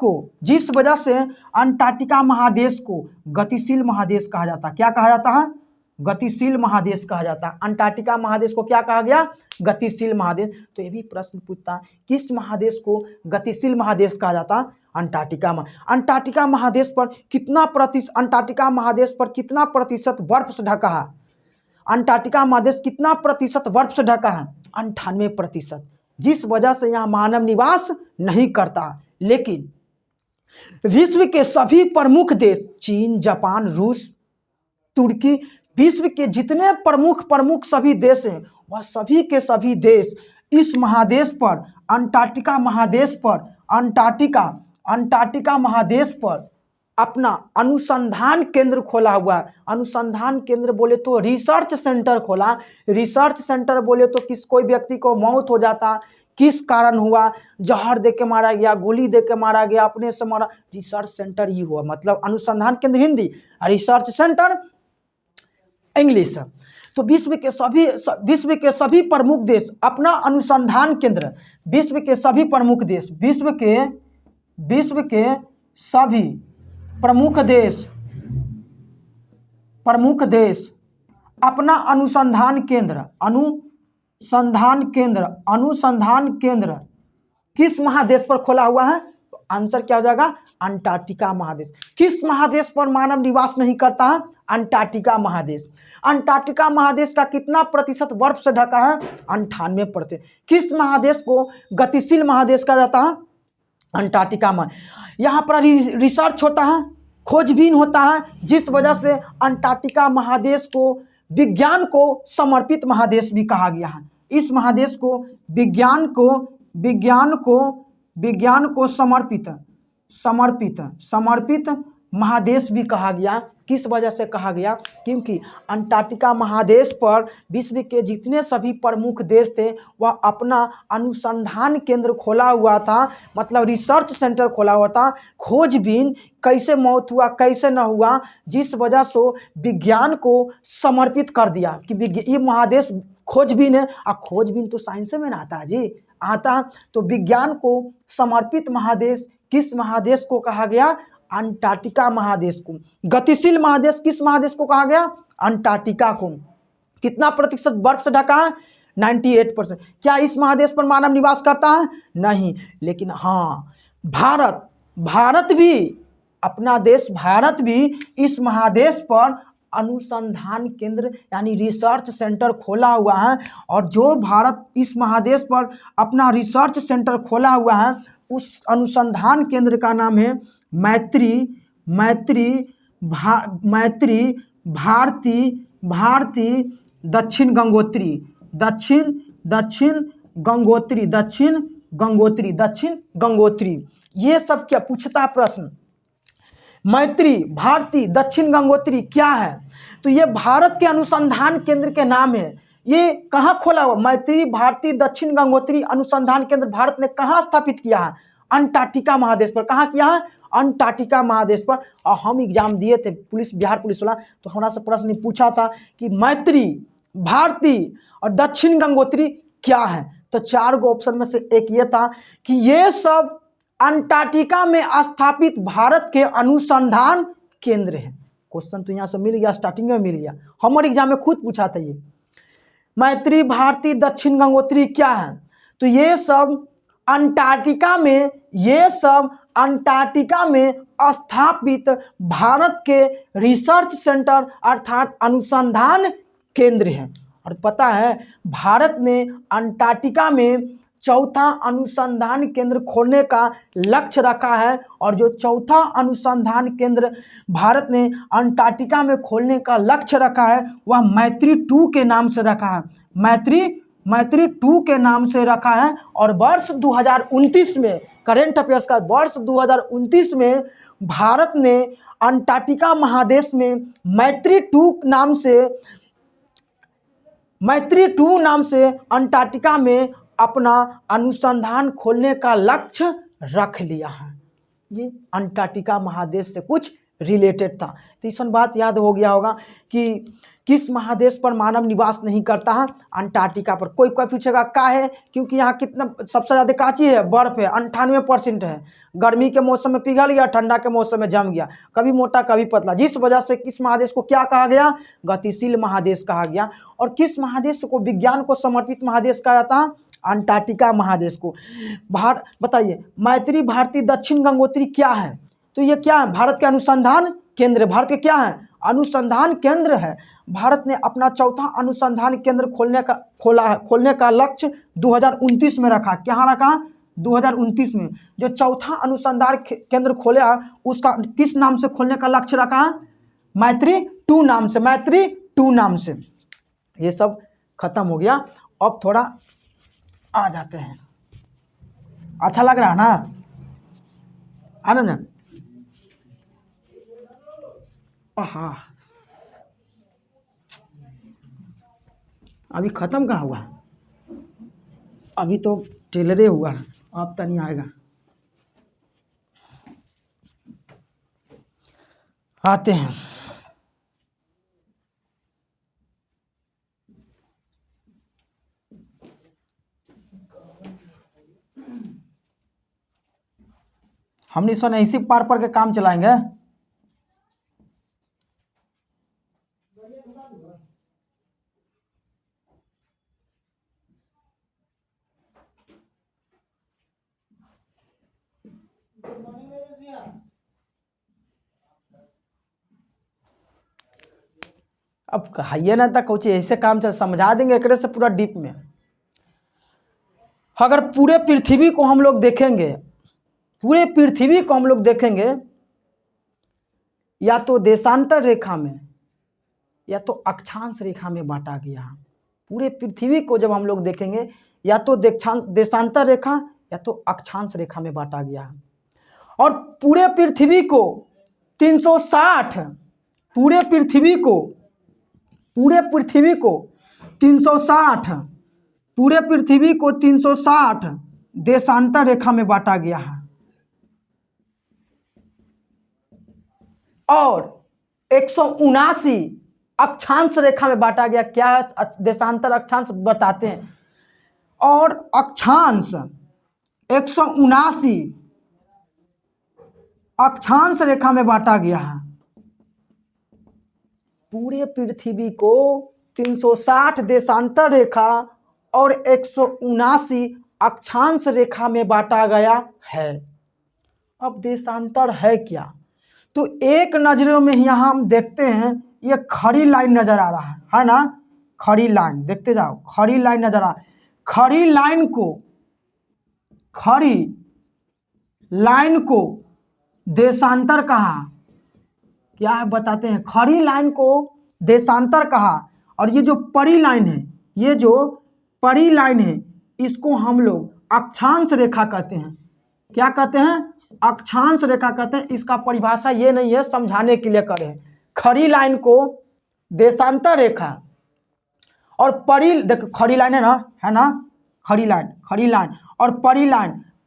को गतिशील महादेश कहा जाता है। क्या कहा जाता है, गतिशील महादेश कहा जाता है। अंटार्कटिका महादेश को क्या कहा गया, गतिशील महादेश। तो ये भी प्रश्न पूछता है किस महादेश को गतिशील महादेश कहा जाता है, अंटार्कटिका महादेश पर कितना प्रतिशत बर्फ से ढका है, अंटार्कटिका महादेश कितना प्रतिशत बर्फ से ढका है, 98%। जिस वजह से यहाँ मानव निवास नहीं करता। लेकिन विश्व के सभी प्रमुख देश, चीन, जापान, रूस, तुर्की, विश्व के जितने प्रमुख सभी देश हैं वह सभी के सभी देश इस महादेश पर, अंटार्कटिका महादेश पर अपना अनुसंधान केंद्र खोला हुआ है। अनुसंधान केंद्र बोले तो रिसर्च सेंटर खोला। रिसर्च सेंटर बोले तो कोई व्यक्ति को मौत हो जाता, किस कारण हुआ, जहर दे के मारा गया, गोली दे के मारा गया, अपने से मारा, रिसर्च सेंटर ही हुआ। मतलब अनुसंधान केंद्र हिंदी, रिसर्च सेंटर इंग्लिश। तो विश्व के सभी प्रमुख देश अपना अनुसंधान केंद्र, विश्व के सभी प्रमुख देश अपना अनुसंधान केंद्र किस महादेश पर खोला हुआ है, तो आंसर क्या हो जाएगा, अंटार्कटिका महादेश। किस महादेश पर मानव निवास नहीं करता है, अंटार्कटिका महादेश। अंटार्कटिका महादेश का कितना प्रतिशत बर्फ से ढका है, 98%। किस महादेश को गतिशील महादेश कहा जाता है, अंटार्कटिका में। यहाँ पर रिसर्च होता है, खोजबीन होता है, जिस वजह से अंटार्कटिका महादेश को विज्ञान को समर्पित महादेश भी कहा गया है। इस महादेश को विज्ञान को समर्पित महादेश भी कहा गया। किस वजह से कहा गया, क्योंकि अंटार्कटिका महादेश पर विश्व के जितने सभी प्रमुख देश थे वह अपना अनुसंधान केंद्र खोला हुआ था, मतलब रिसर्च सेंटर खोला हुआ था। खोजबीन कैसे मौत हुआ, कैसे न हुआ, जिस वजह से विज्ञान को समर्पित कर दिया कि ये महादेश खोजबीन है। खोजबीन तो साइंस में ना आता है जी, आता। तो विज्ञान को समर्पित महादेश किस महादेश को कहा गया, अंटार्कटिका महादेश को। गतिशील महादेश किस महादेश को कहा गया, अंटार्कटिका को। कितना प्रतिशत बर्फ से ढका है, 98%। क्या इस महादेश पर मानव निवास करता है, नहीं। लेकिन हाँ, भारत भी, अपना देश भारत भी इस महादेश पर अनुसंधान केंद्र यानी रिसर्च सेंटर खोला हुआ है। और जो भारत इस महादेश पर अपना रिसर्च सेंटर खोला हुआ है उस अनुसंधान केंद्र का नाम है मैत्री भारती दक्षिण गंगोत्री। ये सब क्या पूछता है प्रश्न, मैत्री भारती दक्षिण गंगोत्री क्या है, तो ये भारत के अनुसंधान केंद्र के नाम है। ये कहाँ खोला हुआ, मैत्री भारती दक्षिण गंगोत्री अनुसंधान केंद्र भारत ने कहाँ स्थापित किया है, अंटार्कटिका महादेश पर। कहाँ किया है, अंटार्कटिका महादेश पर। और हम एग्जाम दिए थे बिहार पुलिस वाला, तो हमारा से प्रश्न पूछा था कि मैत्री भारती और दक्षिण गंगोत्री क्या है, तो 4 गो ऑप्शन में से एक ये था कि ये सब अंटार्कटिका में स्थापित भारत के अनुसंधान केंद्र है। क्वेश्चन तो यहाँ से मिल गया, स्टार्टिंग में मिल गया, हमारे एग्जाम में खुद पूछा था ये मैत्री भारती दक्षिण गंगोत्री क्या है, तो ये सब अंटार्कटिका में स्थापित भारत के रिसर्च सेंटर अर्थात अनुसंधान केंद्र है। और पता है भारत ने अंटार्कटिका में 4था अनुसंधान केंद्र खोलने का लक्ष्य रखा है। और जो 4था अनुसंधान केंद्र भारत ने अंटार्कटिका में खोलने का लक्ष्य रखा है वह मैत्री 2 के नाम से रखा है। मैत्री 2 के नाम से रखा है। और वर्ष 2029 में, करेंट अफेयर्स का वर्ष 2029 में भारत ने अंटार्कटिका महादेश में मैत्री 2 नाम से मैत्री 2 नाम से अंटार्कटिका में अपना अनुसंधान खोलने का लक्ष्य रख लिया है। ये अंटार्कटिका महादेश से कुछ रिलेटेड था। तो इस बात याद हो गया होगा कि किस महादेश पर मानव निवास नहीं करता है? अंटार्कटिका पर। कोई कोई पूछेगा का है, क्योंकि यहाँ कितना सबसे ज़्यादा का चीज़ है? बर्फ़ है, 98% है। गर्मी के मौसम में पिघल गया, ठंडा के मौसम में जम गया, कभी मोटा कभी पतला, जिस वजह से किस महादेश को क्या कहा गया? गतिशील महादेश कहा गया। और किस महादेश को विज्ञान को समर्पित महादेश कहा जाता है? अंटार्कटिका महादेश को। बताइए, मैत्री भारती दक्षिण गंगोत्री क्या है? तो ये क्या है? भारत के अनुसंधान केंद्र। भारत के क्या है? अनुसंधान केंद्र है। भारत ने अपना चौथा अनुसंधान केंद्र खोलने का लक्ष्य 2029 में रखा। क्या रखा? 2029 में जो चौथा अनुसंधान केंद्र खोला, उसका किस नाम से खोलने का लक्ष्य रखा? मैत्री 2 नाम से। मैत्री 2 नाम से। ये सब खत्म हो गया। अब थोड़ा आ जाते हैं। अच्छा लग रहा है ना? आनंद? हाँ, अभी ख़त्म कहाँ हुआ? अभी तो टेलरे हुआ, अब तो नहीं आएगा। आते हैं। हम सन ऐसी पार के काम चलाएंगे। अब कहिए ना तो कुछ ऐसे काम चल समझा देंगे एक से पूरा डीप में। अगर पूरे पृथ्वी को हम लोग देखेंगे, पूरे पृथ्वी को हम लोग देखेंगे, या तो देशांतर रेखा में या तो अक्षांश रेखा में बांटा गया। पूरे पृथ्वी को जब हम लोग देखेंगे, या तो देशांतर रेखा या तो अक्षांश रेखा में बांटा गया। और पूरे पृथ्वी को 360, पूरे पृथ्वी को 360 देशांतर रेखा में बांटा गया है। और 179 अक्षांश रेखा में बांटा गया। क्या देशांतर अक्षांश बताते हैं। और अक्षांश 179 अक्षांश रेखा में बांटा गया है। पूरे पृथ्वी को 360 देशांतर रेखा और 179 अक्षांश रेखा में बांटा गया है। अब देशांतर है क्या? तो एक नजरों में यहाँ हम देखते हैं, ये खड़ी लाइन नजर आ रहा है ना? खड़ी लाइन देखते जाओ, खड़ी लाइन नजर आ। खड़ी लाइन को देशांतर कहा। क्या है बताते हैं? खड़ी लाइन को देशांतर कहा। और ये जो पड़ी लाइन है, ये जो पड़ी लाइन है, इसको हम लोग अक्षांश रेखा कहते हैं। क्या कहते हैं? अक्षांश रेखा कहते हैं। इसका परिभाषा ये नहीं है, समझाने के लिए करें। खड़ी लाइन को देशांतर रेखा और पड़ी, देखो खड़ी लाइन है ना, खड़ी लाइन और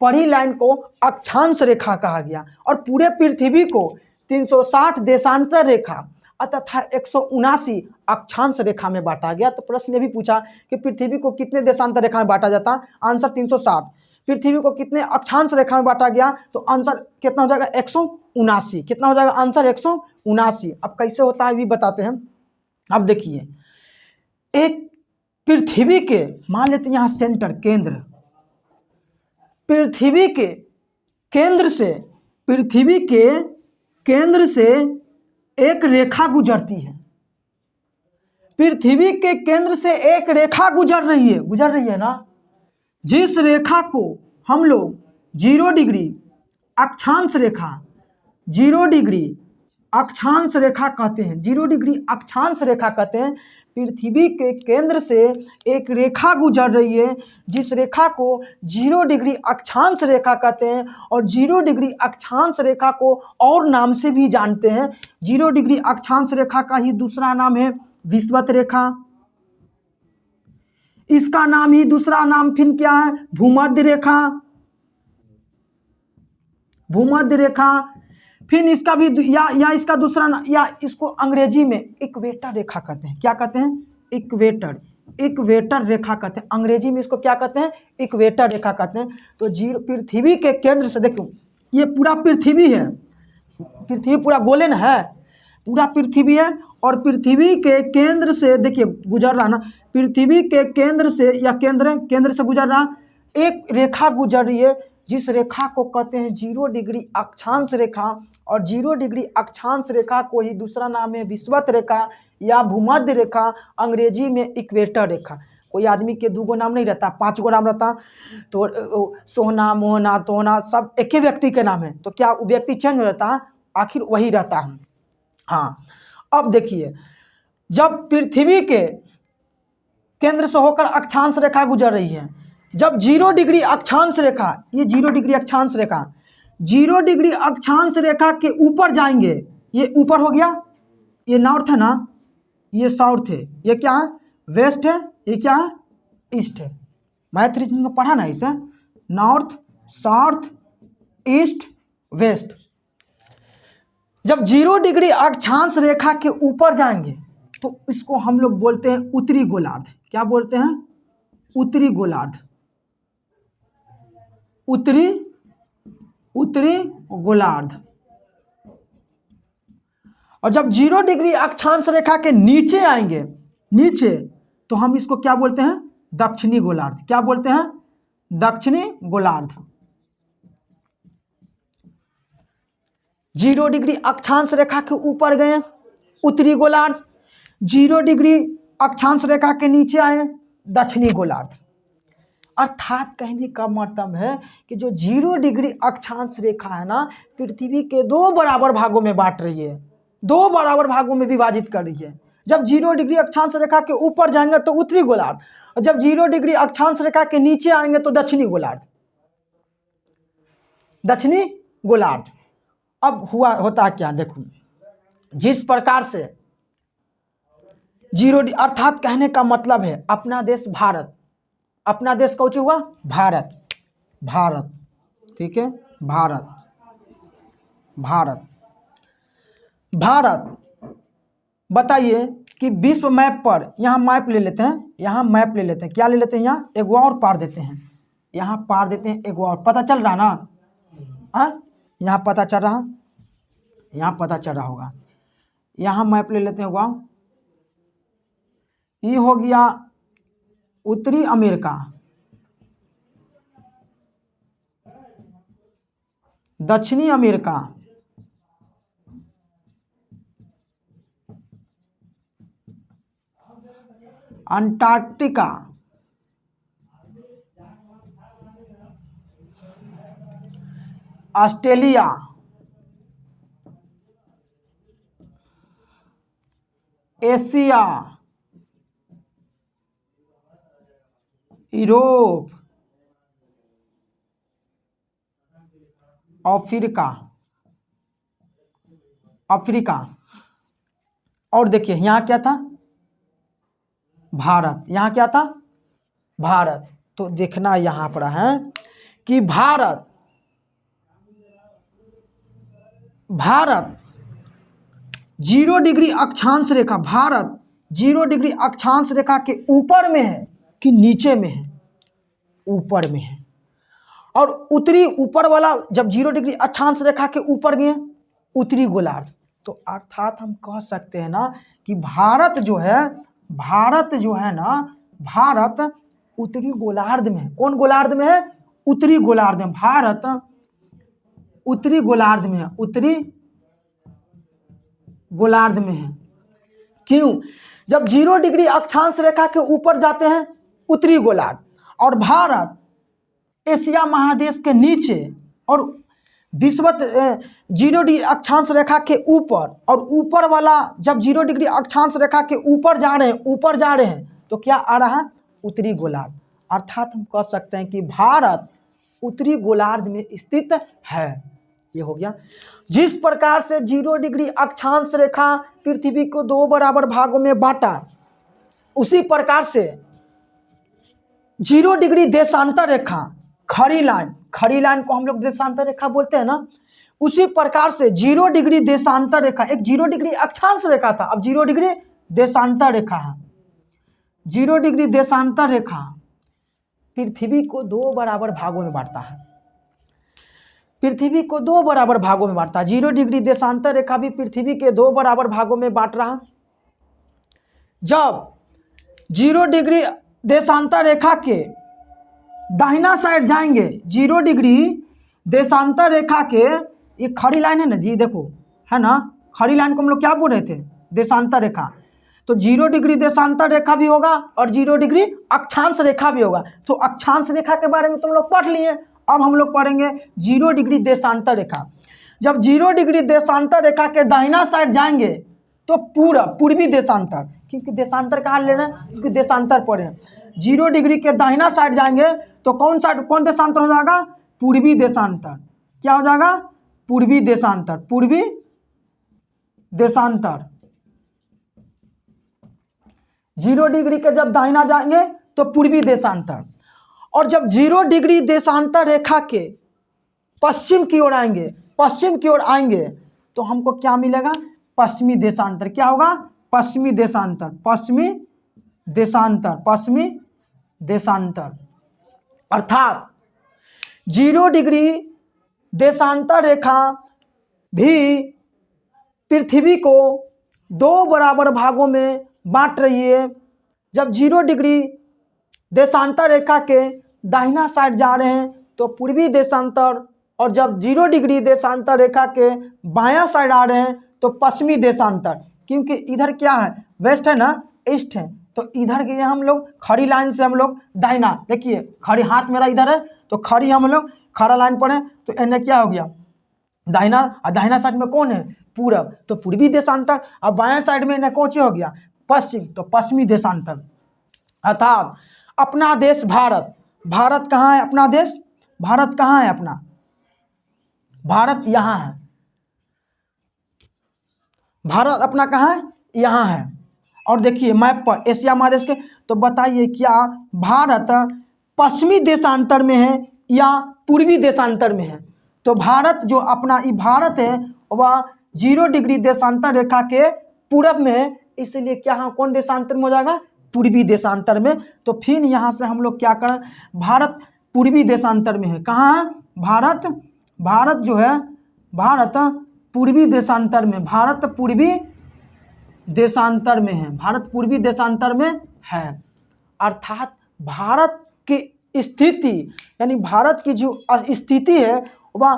पड़ी लाइन को अक्षांश रेखा कहा गया। और पूरे पृथ्वी को 360 देशांतर रेखा तथा 179 अक्षांश रेखा में बांटा गया। तो प्रश्न ये भी पूछा कि पृथ्वी को कितने देशांतर रेखा में बांटा जाता? आंसर 360। पृथ्वी को कितने अक्षांश रेखा में बांटा गया? तो आंसर कितना हो जाएगा? 179। कितना हो जाएगा आंसर? 179। अब कैसे होता है भी बताते हैं। अब देखिए, एक पृथ्वी के, मान लेते हैं यहाँ सेंटर, केंद्र, पृथ्वी के केंद्र से एक रेखा गुजरती है। पृथ्वी के केंद्र से एक रेखा गुजर रही है ना, जिस रेखा को हम लोग 0 डिग्री अक्षांश रेखा, 0 डिग्री अक्षांश रेखा कहते हैं। 0 डिग्री अक्षांश रेखा कहते हैं। पृथ्वी के केंद्र से एक रेखा गुजर रही है, जिस रेखा को 0 डिग्री अक्षांश रेखा कहते हैं। और 0 डिग्री अक्षांश रेखा को और नाम से भी जानते हैं। 0 डिग्री अक्षांश रेखा का ही दूसरा नाम है विषुवत रेखा। इसका नाम ही दूसरा नाम फिर क्या है? भूमध्य रेखा। भूमध्य रेखा। फिर इसका भी या इसका दूसरा या इसको अंग्रेजी में इक्वेटर रेखा कहते हैं। क्या कहते हैं? इक्वेटर। इक्वेटर रेखा कहते हैं अंग्रेजी में। इसको क्या कहते हैं? इक्वेटर रेखा कहते हैं। तो पृथ्वी के केंद्र से देखो, ये पूरा पृथ्वी है, पृथ्वी पूरा गोलन है, पूरा पृथ्वी है, और पृथ्वी के केंद्र से देखिए गुजर रहा ना, पृथ्वी के केंद्र से या केंद्र से गुजर रहा एक रेखा गुजर रही है, जिस रेखा को कहते हैं 0 डिग्री अक्षांश रेखा। और 0 डिग्री अक्षांश रेखा को ही दूसरा नाम है विषुवत रेखा या भूमध्य रेखा, अंग्रेजी में इक्वेटर रेखा। कोई आदमी के 2 गो नाम नहीं रहता, 5 गो नाम रहता। तो सोहना, मोहना, तोहना सब एक ही व्यक्ति के नाम है, तो क्या व्यक्ति चेंज हो जाता है? आखिर वही रहता है। हाँ, अब देखिए, जब पृथ्वी के केंद्र से होकर अक्षांश रेखा गुजर रही है, जब 0 डिग्री अक्षांश रेखा, ये 0 डिग्री अक्षांश रेखा, 0 डिग्री अक्षांश रेखा के ऊपर जाएंगे, ये ऊपर हो गया, ये नॉर्थ है ना, ये साउथ है, ये क्या है? वेस्ट है, ये क्या है? ईस्ट है। मैथ रीजनिंग में पढ़ा ना इसे, नॉर्थ, साउथ, ईस्ट, वेस्ट। जब 0 डिग्री अक्षांश रेखा के ऊपर जाएंगे तो इसको हम लोग बोलते हैं उत्तरी गोलार्ध। क्या बोलते हैं? उत्तरी गोलार्ध। उत्तरी गोलार्ध। और जब 0 डिग्री अक्षांश रेखा के नीचे आएंगे, नीचे, तो हम इसको क्या बोलते हैं? दक्षिणी गोलार्ध। क्या बोलते हैं? दक्षिणी गोलार्ध। 0 डिग्री अक्षांश रेखा के ऊपर गए उत्तरी गोलार्ध, 0 डिग्री अक्षांश रेखा के नीचे आए दक्षिणी गोलार्ध। अर्थात कहने का मतलब है कि जो 0 डिग्री अक्षांश रेखा है ना, पृथ्वी के 2 बराबर भागों में बांट रही है, 2 बराबर भागों में विभाजित कर रही है। जब 0 डिग्री अक्षांश रेखा के ऊपर जाएंगे तो उत्तरी गोलार्ध, और जब 0 डिग्री अक्षांश रेखा के नीचे आएंगे तो दक्षिणी गोलार्ध। दक्षिणी गोलार्ध। अब होता क्या देखो, जिस प्रकार से 0 अर्थात कहने का मतलब है अपना देश भारत, अपना देश कौन हुआ? भारत। भारत, ठीक है, भारत। भारत। भारत बताइए कि विश्व मैप पर, यहाँ मैप ले लेते हैं, यहाँ मैप ले लेते हैं, क्या ले लेते हैं? यहाँ एगो और पार देते हैं, यहाँ पार देते हैं एगो और। पता चल रहा ना? हाँ, यहाँ पता चल रहा, यहाँ पता चल रहा होगा। यहाँ मैप ले लेते हैं गाँव, ये हो गया उत्तरी अमेरिका, दक्षिणी America, Antarctica, Australia, Asia, Europe, Africa. Africa. और देखिए यहाँ क्या था? भारत। यहाँ क्या था? भारत। तो देखना यहाँ पर है कि भारत 0 डिग्री अक्षांश रेखा, भारत 0 डिग्री अक्षांश रेखा के ऊपर में है कि नीचे में है? ऊपर में है। और उत्तरी ऊपर वाला जब 0 डिग्री अक्षांश रेखा के ऊपर गए उत्तरी गोलार्ध, तो अर्थात हम कह सकते हैं ना कि भारत जो है ना, भारत उत्तरी गोलार्ध में है। कौन गोलार्ध में है? उत्तरी गोलार्ध में। भारत उत्तरी गोलार्ध में है, उत्तरी गोलार्ध में है। क्यों? जब 0 डिग्री अक्षांश रेखा के ऊपर जाते हैं उत्तरी गोलार्ध, और भारत एशिया महादेश के नीचे और विषुवत 0 डिग्री अक्षांश रेखा के ऊपर, और ऊपर वाला जब 0 डिग्री अक्षांश रेखा के ऊपर जा रहे हैं तो क्या आ रहा है? उत्तरी गोलार्ध। अर्थात हम कह सकते हैं कि भारत उत्तरी गोलार्ध में स्थित है। ये हो गया। जिस प्रकार से 0 डिग्री अक्षांश रेखा पृथ्वी को 2 बराबर भागों में बांटा, उसी प्रकार से 0 डिग्री देशांतर रेखा, खड़ी लाइन को हम लोग देशांतर रेखा बोलते हैं ना, उसी प्रकार से 0 डिग्री देशांतर रेखा, एक 0 डिग्री अक्षांश रेखा था, अब 0 डिग्री देशांतर रेखा है। 0 डिग्री देशांतर रेखा पृथ्वी को 2 बराबर भागों में बांटता है, पृथ्वी को 2 बराबर भागों में बांटता है। 0 डिग्री देशांतर रेखा भी पृथ्वी के 2 बराबर भागों में बांट रहा। जब 0 डिग्री देशांतर रेखा के दाहिना साइड जाएंगे, 0 डिग्री देशांतर रेखा के, ये खड़ी लाइन है ना जी, देखो है ना, खड़ी लाइन को हम लोग क्या बोल रहे थे, देशांतर रेखा। तो 0 डिग्री देशांतर रेखा भी होगा और 0 डिग्री अक्षांश रेखा भी होगा। तो अक्षांश रेखा के बारे में तुम लोग पढ़ लिए, अब हम लोग पढ़ेंगे 0 डिग्री देशांतर रेखा। जब 0 डिग्री देशांतर रेखा के दाहिना साइड जाएंगे तो पूर्वी देशांतर, क्योंकि देशांतर कहाँ लेना है, क्योंकि देशांतर पढ़े हैं। 0 डिग्री के दाहिना साइड जाएंगे तो कौन देशांतर हो जाएगा, पूर्वी देशांतर। क्या हो जाएगा, पूर्वी देशांतर, पूर्वी देशांतर। 0 डिग्री के जब दाहिना जाएंगे तो पूर्वी देशांतर, और जब 0 डिग्री देशांतर रेखा के पश्चिम की ओर आएंगे तो हमको क्या मिलेगा, पश्चिमी देशांतर। क्या होगा, पश्चिमी देशांतर। अर्थात 0 डिग्री देशांतर रेखा भी पृथ्वी को 2 बराबर भागों में बांट रही है। जब 0 डिग्री देशांतर रेखा के दाहिना साइड जा रहे हैं तो पूर्वी देशांतर, और जब 0 डिग्री देशांतर रेखा के बायां साइड आ रहे हैं तो पश्चिमी देशांतर। क्योंकि इधर क्या है, वेस्ट है ना, ईस्ट है, तो इधर के हम लोग खड़ी लाइन से हम लोग दाहिना, देखिए खड़ी हाथ मेरा इधर है तो खड़ी हम लोग खड़ा लाइन पर है, तो इन्हें क्या हो गया, दाहिना, और दाहिना साइड में कौन है, पूरब, तो पूर्वी देशांतर, और बायां साइड में इन्हें कौन सी हो गया, पश्चिम, तो पश्चिमी देशांतर। अर्थात अपना देश भारत कहाँ है, अपना देश भारत कहाँ है, अपना भारत यहाँ है, भारत अपना कहाँ है, यहाँ है। और देखिए मैप पर एशिया महादेश के, तो बताइए क्या भारत पश्चिमी देशांतर में है या पूर्वी देशांतर में है। तो भारत जो अपना ये भारत है वह 0 डिग्री देशांतर रेखा के पूरब में है, इसलिए क्या हाँ कौन देशांतर में हो जाएगा, पूर्वी देशांतर में। तो फिर यहाँ से हम लोग क्या करें, भारत पूर्वी देशांतर में है। कहाँ है भारत जो है, भारत पूर्वी देशांतर में, भारत पूर्वी देशांतर में है, भारत पूर्वी देशांतर में है। अर्थात भारत की स्थिति, यानी भारत की जो स्थिति है वह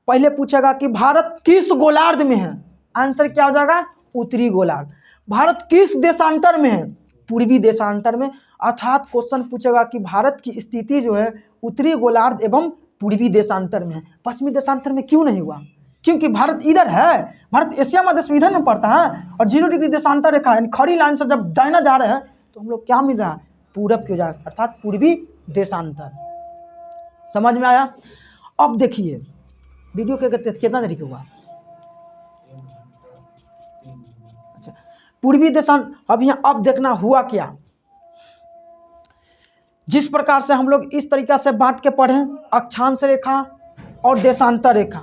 पहले पूछेगा कि भारत किस गोलार्ध में है, आंसर क्या हो जाएगा, उत्तरी गोलार्ध। भारत किस देशांतर में है, पूर्वी देशांतर में। अर्थात क्वेश्चन पूछेगा कि भारत की स्थिति जो है उत्तरी गोलार्ध एवं पूर्वी देशांतर में है, पश्चिमी देशांतर में क्यों नहीं हुआ, क्योंकि भारत इधर है, भारत एशिया महादेश में इधर में पड़ता है, और 0 डिग्री देशांतर रेखा है, खड़ी लाइन से जब दाहिना जा रहे हैं तो हम लोग क्या मिल रहा है, पूरब की ओर, अर्थात पूर्वी देशांतर। समझ में आया। अब देखिए वीडियो के कितना देरी हुआ, अच्छा पूर्वी देशांतर। अब यहाँ अब देखना हुआ क्या, जिस प्रकार से हम लोग इस तरीक़ा से बांट के पढ़े अक्षांश रेखा और देशांतर रेखा,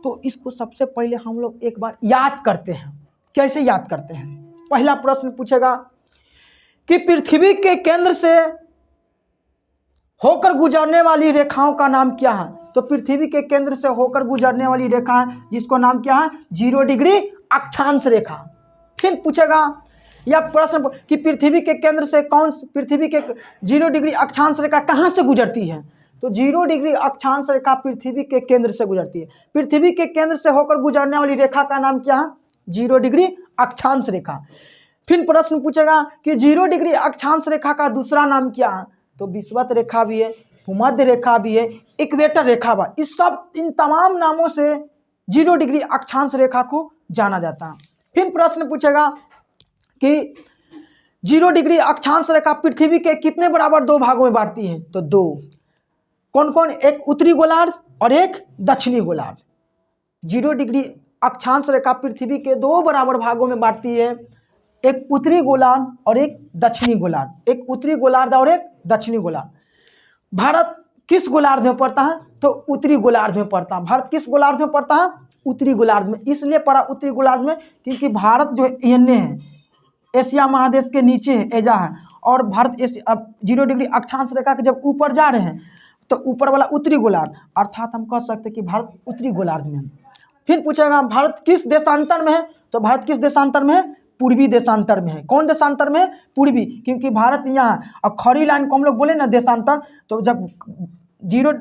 तो इसको सबसे पहले हम लोग एक बार याद करते हैं। कैसे याद करते हैं, पहला प्रश्न पूछेगा कि पृथ्वी के केंद्र से होकर गुजरने वाली रेखाओं का नाम क्या है। तो पृथ्वी के केंद्र से होकर गुजरने वाली रेखा है जिसको नाम क्या है, 0 डिग्री अक्षांश रेखा। फिर पूछेगा यह प्रश्न कि पृथ्वी के केंद्र से पृथ्वी के 0 डिग्री अक्षांश रेखा कहाँ से गुजरती है। तो 0 डिग्री अक्षांश रेखा पृथ्वी के केंद्र से गुजरती है। पृथ्वी के केंद्र से होकर गुजरने वाली रेखा का नाम क्या है, 0 डिग्री अक्षांश रेखा। फिर प्रश्न पूछेगा कि 0 डिग्री अक्षांश रेखा का दूसरा नाम क्या है। तो विषुवत रेखा भी है, भूमध्य रेखा भी है, इक्वेटर रेखा भी। इन तमाम नामों से 0 डिग्री अक्षांश रेखा को जाना जाता है। फिर प्रश्न पूछेगा कि 0 डिग्री अक्षांश रेखा पृथ्वी के कितने बराबर 2 भागों में बांटती है। तो 2, कौन कौन, एक उत्तरी गोलार्ध और एक दक्षिणी गोलार्ध। 0 डिग्री अक्षांश रेखा पृथ्वी के 2 बराबर भागों में बांटती है, एक उत्तरी गोलार्ध और एक दक्षिणी गोलार्ध, एक उत्तरी गोलार्ध और एक दक्षिणी गोलार्ध। भारत किस गोलार्ध में पड़ता है? तो उत्तरी गोलार्ध में पड़ता है। भारत किस गोलार्ध में पड़ता है? उत्तरी गोलार्ध में। इसलिए पड़ा उत्तरी गोलार्ध में क्योंकि भारत जो एने है, एशिया महादेश के नीचे है, एजा है, और भारत अब 0 डिग्री अक्षांश रेखा के जब ऊपर जा रहे हैं तो ऊपर वाला उत्तरी गोलार्ध, अर्थात हम कह सकते हैं कि भारत उत्तरी गोलार्ध में है। फिर पूछेगा भारत किस देशांतर में है? तो भारत किस देशांतर में है? पूर्वी देशांतर में है। कौन देशांतर में? पूर्वी, क्योंकि भारत यहाँ, अब खड़ी लाइन को हम लोग बोले ना देशांतर, तो जब 0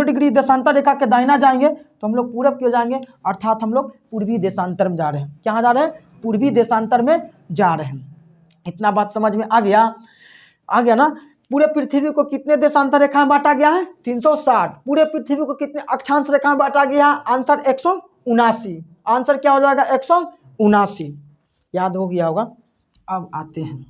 डिग्री देशांतर रेखा के दाहिना जाएंगे तो हम लोग पूरब क्यों जाएंगे, अर्थात हम लोग पूर्वी देशांतर में जा रहे हैं। कहाँ जा रहे हैं? पूर्वी देशांतर में जा रहे हैं। इतना बात समझ में आ गया? आ गया ना? पूरे पृथ्वी को कितने देशांतर रेखा में बांटा गया है? 360। पूरे पृथ्वी को कितने अक्षांश रेखा में बांटा गया है? आंसर 179। आंसर क्या हो जाएगा? 179। याद हो गया होगा। अब आते हैं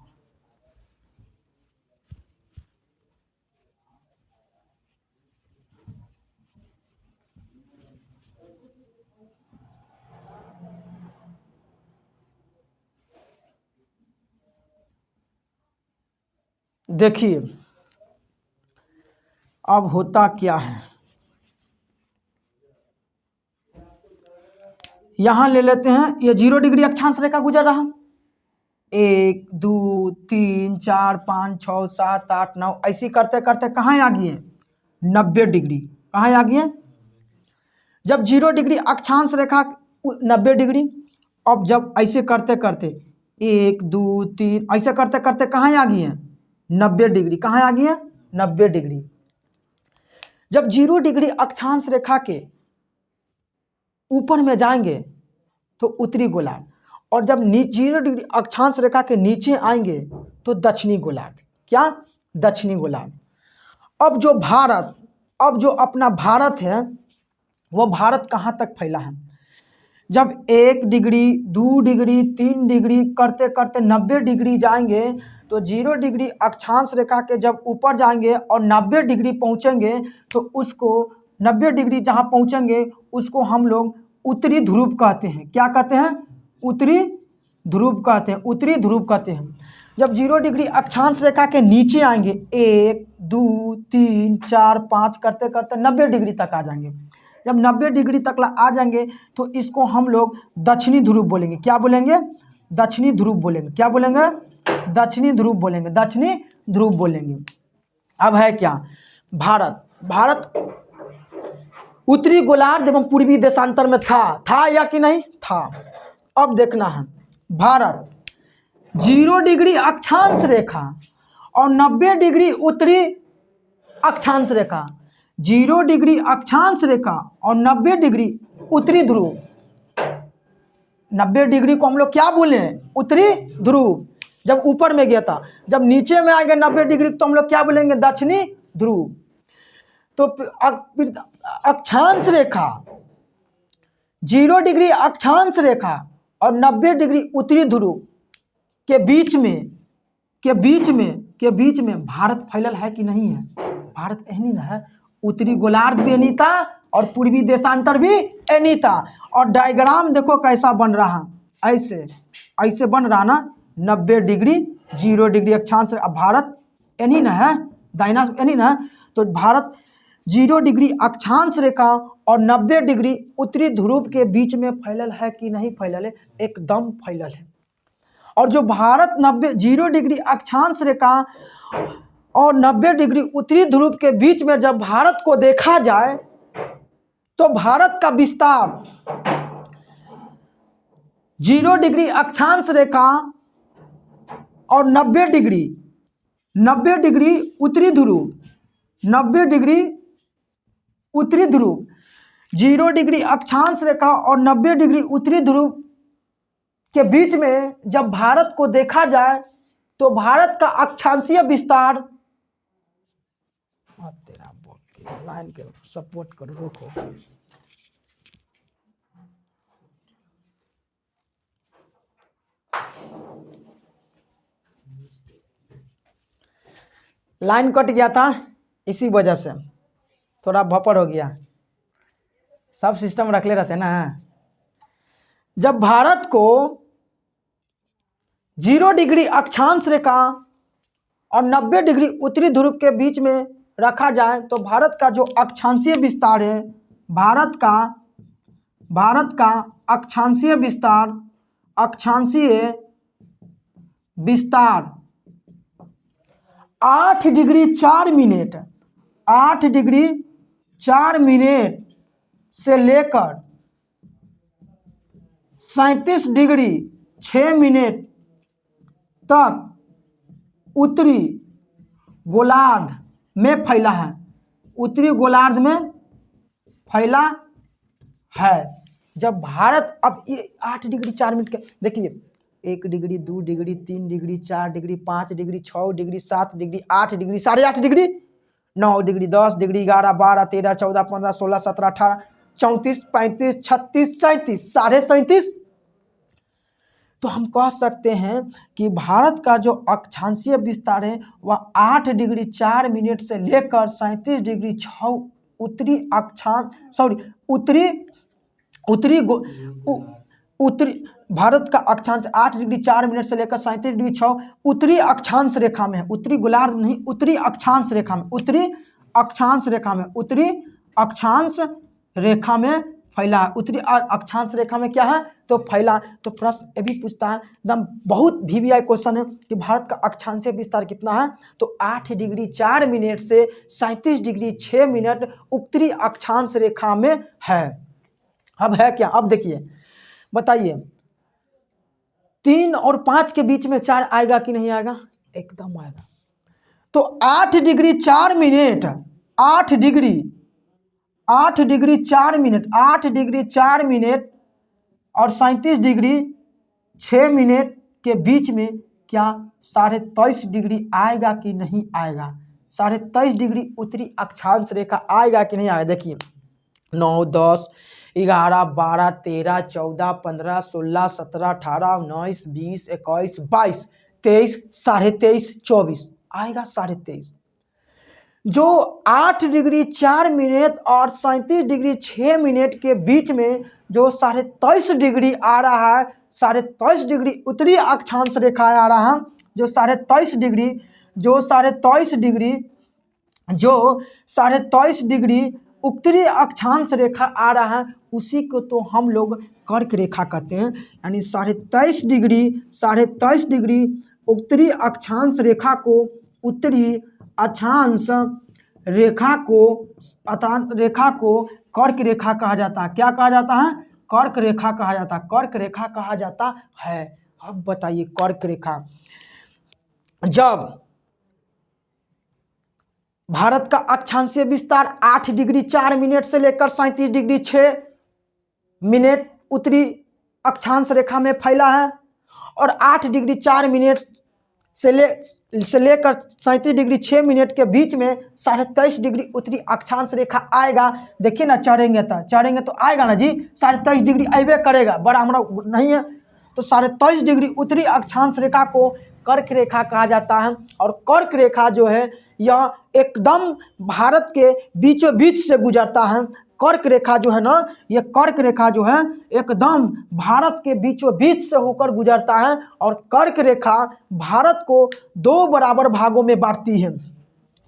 देखिए अब होता क्या है, यहां ले लेते हैं, ये 0 डिग्री अक्षांश रेखा गुजर रहा, 1 2 3 4 5 6 7 8 9 ऐसी करते करते कहाँ आ गई है? 90 डिग्री। कहाँ आ गई है? जब 0 डिग्री अक्षांश रेखा 90 डिग्री, अब जब ऐसे करते करते 1 2 3 ऐसे करते करते कहाँ आ गई है? 90 डिग्री। कहाँ आ गई है? 90 डिग्री। जब 0 डिग्री अक्षांश रेखा के ऊपर में जाएंगे तो उत्तरी गोलार्ध, और जब 0 डिग्री अक्षांश रेखा के नीचे आएंगे तो दक्षिणी गोलार्ध। क्या? दक्षिणी गोलार्ध। अब जो अपना भारत है वो भारत कहाँ तक फैला है? जब 1 डिग्री 2 डिग्री 3 डिग्री करते करते 90 डिग्री जाएंगे तो 0 डिग्री अक्षांश रेखा के जब ऊपर जाएंगे और 90 डिग्री पहुंचेंगे तो उसको 90 डिग्री जहां पहुंचेंगे उसको हम लोग उत्तरी ध्रुव कहते हैं। क्या कहते हैं? उत्तरी ध्रुव कहते हैं। उत्तरी ध्रुव कहते हैं। जब 0 डिग्री अक्षांश रेखा के नीचे आएंगे 1 2 3 4 5 करते करते 90 डिग्री तक आ जाएंगे। जब 90 डिग्री तक आ जाएंगे तो इसको हम लोग दक्षिणी ध्रुव बोलेंगे। क्या बोलेंगे? दक्षिणी ध्रुव बोलेंगे। क्या बोलेंगे? दक्षिणी ध्रुव बोलेंगे। दक्षिणी ध्रुव बोलेंगे। अब है क्या? भारत उत्तरी गोलार्ध एवं पूर्वी देशांतर में था या कि नहीं था? अब देखना है, भारत 0 डिग्री अक्षांश रेखा और 90 डिग्री उत्तरी अक्षांश रेखा, 0 डिग्री अक्षांश रेखा और 90 डिग्री उत्तरी ध्रुव। 90 डिग्री को हम लोग क्या बोले? उत्तरी ध्रुव। जब ऊपर में गया था, जब नीचे में आएंगे 90 डिग्री तो हम लोग क्या बोलेंगे? दक्षिणी ध्रुव। तो अक्षांश रेखा 0 डिग्री अक्षांश रेखा और 90 डिग्री उत्तरी ध्रुव के बीच में भारत फैलल है कि नहीं है? भारत एहनी ना है। उत्तरी गोलार्ध भी एनी था और पूर्वी देशांतर भी एनी था। और डायग्राम देखो कैसा बन रहा, ऐसे बन रहा ना, 90 डिग्री 0 डिग्री अक्षांश, भारत एनी ना है, दाहिना एनी ना है, तो भारत 0 डिग्री अक्षांश रेखा और 90 डिग्री उत्तरी ध्रुव के बीच में फैलल है कि नहीं फैलल है? एकदम फैलल है। और जो भारत 0 डिग्री अक्षांश रेखा और 90 डिग्री उत्तरी ध्रुव के बीच में जब भारत को देखा जाए तो भारत का विस्तार 0 डिग्री अक्षांश रेखा और 90 डिग्री उत्तरी ध्रुव, 90 डिग्री उत्तरी ध्रुव, 0 डिग्री अक्षांश रेखा और 90 डिग्री उत्तरी ध्रुव के बीच में जब भारत को देखा जाए तो भारत का अक्षांशीय विस्तार, तेरा लाइन के सपोर्ट करो, रोको, लाइन कट गया था इसी वजह से थोड़ा भपड़ हो गया। सब सिस्टम रख ले रहते ना। जब भारत को 0 डिग्री अक्षांश रेखा और 90 डिग्री उत्तरी ध्रुव के बीच में रखा जाए तो भारत का जो अक्षांशीय विस्तार है, भारत का अक्षांशीय विस्तार 8 डिग्री 4 मिनट 8 डिग्री 4 मिनट से लेकर 37 डिग्री 6 मिनट तक उत्तरी गोलार्ध में फैला है, उत्तरी गोलार्ध में फैला है। जब भारत, अब ये 8 डिग्री 4 मिनट का देखिए, 1 degree 2 degree 3 degree 4 degree 5 degree 6 degree 7 degree 8 degree 8.5 degree 9 degree 10 degree 11 12 13 14 15 16 17 18 34 35 36 37 37.5। तो हम कह सकते हैं कि भारत का जो अक्षांशीय विस्तार है वह 8 डिग्री 4 मिनट से लेकर 37 डिग्री 6 उत्तरी भारत का अक्षांश 8 डिग्री 4 मिनट से लेकर 37 डिग्री 6 उत्तरी अक्षांश रेखा में है, उत्तरी गोलार्ध नहीं, उत्तरी अक्षांश रेखा में, उत्तरी अक्षांश रेखा में फैला है। उत्तरी अक्षांश रेखा में क्या है तो फैला। तो प्रश्न ये भी पूछता है, एकदम बहुत VVI क्वेश्चन है कि भारत का अक्षांशीय विस्तार कितना है, तो 8 डिग्री 4 मिनट से 37 डिग्री 6 मिनट उत्तरी अक्षांश रेखा में है। अब है क्या, अब देखिए बताइए 3 और 5 के बीच में 4 आएगा कि नहीं आएगा, एकदम आएगा। तो 8 डिग्री 4 मिनट 8 डिग्री 4 मिनट और 37 डिग्री 6 मिनट के बीच में क्या 23.5 डिग्री आएगा कि नहीं आएगा, 23.5 डिग्री उत्तरी अक्षांश रेखा आएगा कि नहीं आएगा। देखिए 9 10 11 12 13 14 15 16 17 18 19 20 21 22 23 23.5 24 आएगा 23.5। जो 8 डिग्री 4 मिनट और 37 डिग्री 6 मिनट के बीच में जो 23.5 डिग्री आ रहा है, 23.5 डिग्री उत्तरी अक्षांश रेखा आ रहा है, जो 23.5 डिग्री उत्तरी अक्षांश रेखा आ रहा है, उसी को तो हम लोग कर्क रेखा कहते हैं। यानी 23.5 डिग्री उत्तरी अक्षांश रेखा को उत्तरी अक्षांश रेखा को कर्क रेखा कहा जाता है। क्या कहा जाता है, कर्क रेखा कहा जाता है, कर्क रेखा कहा जाता है। अब बताइए कर्क रेखा, जब भारत का अक्षांशीय विस्तार 8 डिग्री 4 मिनट से लेकर 37 डिग्री 6 मिनट उत्तरी अक्षांश रेखा में फैला है और 8 डिग्री 4 मिनट से लेकर 37 डिग्री 6 मिनट के बीच में 23.5 डिग्री उत्तरी अक्षांश रेखा आएगा। देखिए ना, चढ़ेंगे तो आएगा ना जी, 23.5 डिग्री अबे करेगा, बड़ा हमारा नहीं है। तो 23.5 डिग्री उत्तरी अक्षांश रेखा को कर्क रेखा कहा जाता है। और कर्क रेखा जो है यह एकदम भारत के बीचों बीच से गुजरता है। कर्क रेखा जो है ना, यह कर्क रेखा जो है एकदम भारत के बीचों बीच से होकर गुजरता है। और कर्क रेखा भारत को 2 बराबर भागों में बांटती है।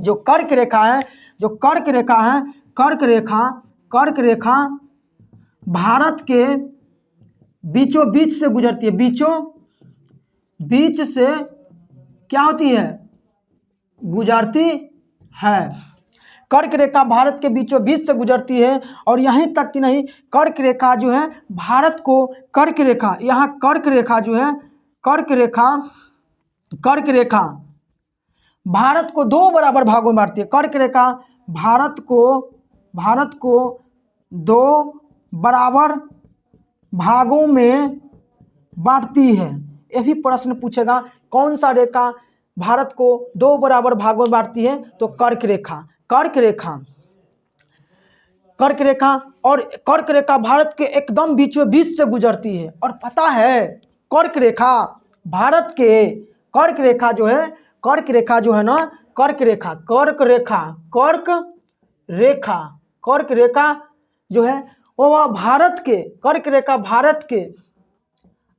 जो कर्क रेखा है, कर्क रेखा भारत के बीचों बीच से गुजरती है, बीचों बीच से क्या होती है, गुजरती है। कर्क रेखा भारत के बीचों बीच से गुजरती है। और यहीं तक कि नहीं, कर्क रेखा जो है भारत को, कर्क रेखा यहाँ कर्क रेखा जो है, कर्क रेखा भारत को 2 बराबर भागों में बांटती है। कर्क रेखा भारत को 2 बराबर भागों में बांटती है। यह भी प्रश्न पूछेगा, कौन सा रेखा भारत को 2 बराबर भागों में बांटती है, तो कर्क रेखा और कर्क रेखा भारत के एकदम बीचों बीच से गुजरती है। और पता है कर्क रेखा भारत के, कर्क रेखा जो है ना, कर्क रेखा जो है वह भारत के, कर्क रेखा भारत के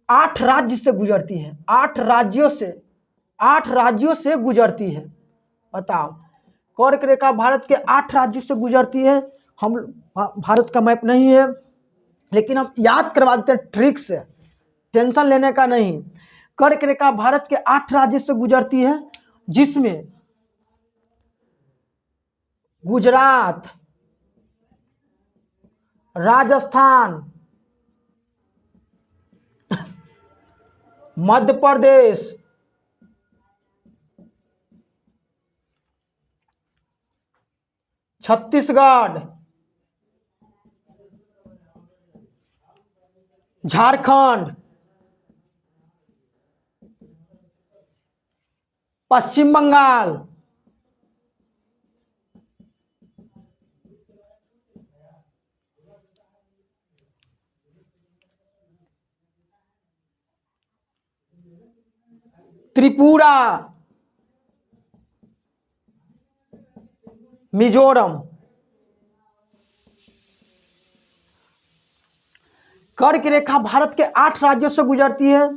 8 राज्य से गुजरती है, 8 राज्यों से गुजरती है। बताओ कर्क रेखा भारत के 8 राज्यों से गुजरती है। हम भारत का मैप नहीं है, लेकिन हम याद करवा देते हैं ट्रिक से, टेंशन लेने का नहीं। कर्क रेखा भारत के 8 राज्यों से गुजरती है, जिसमें गुजरात, राजस्थान, मध्य प्रदेश, छत्तीसगढ़, झारखंड, पश्चिम बंगाल, त्रिपुरा, मिजोरम। कर्क रेखा भारत के 8 राज्यों से गुजरती है।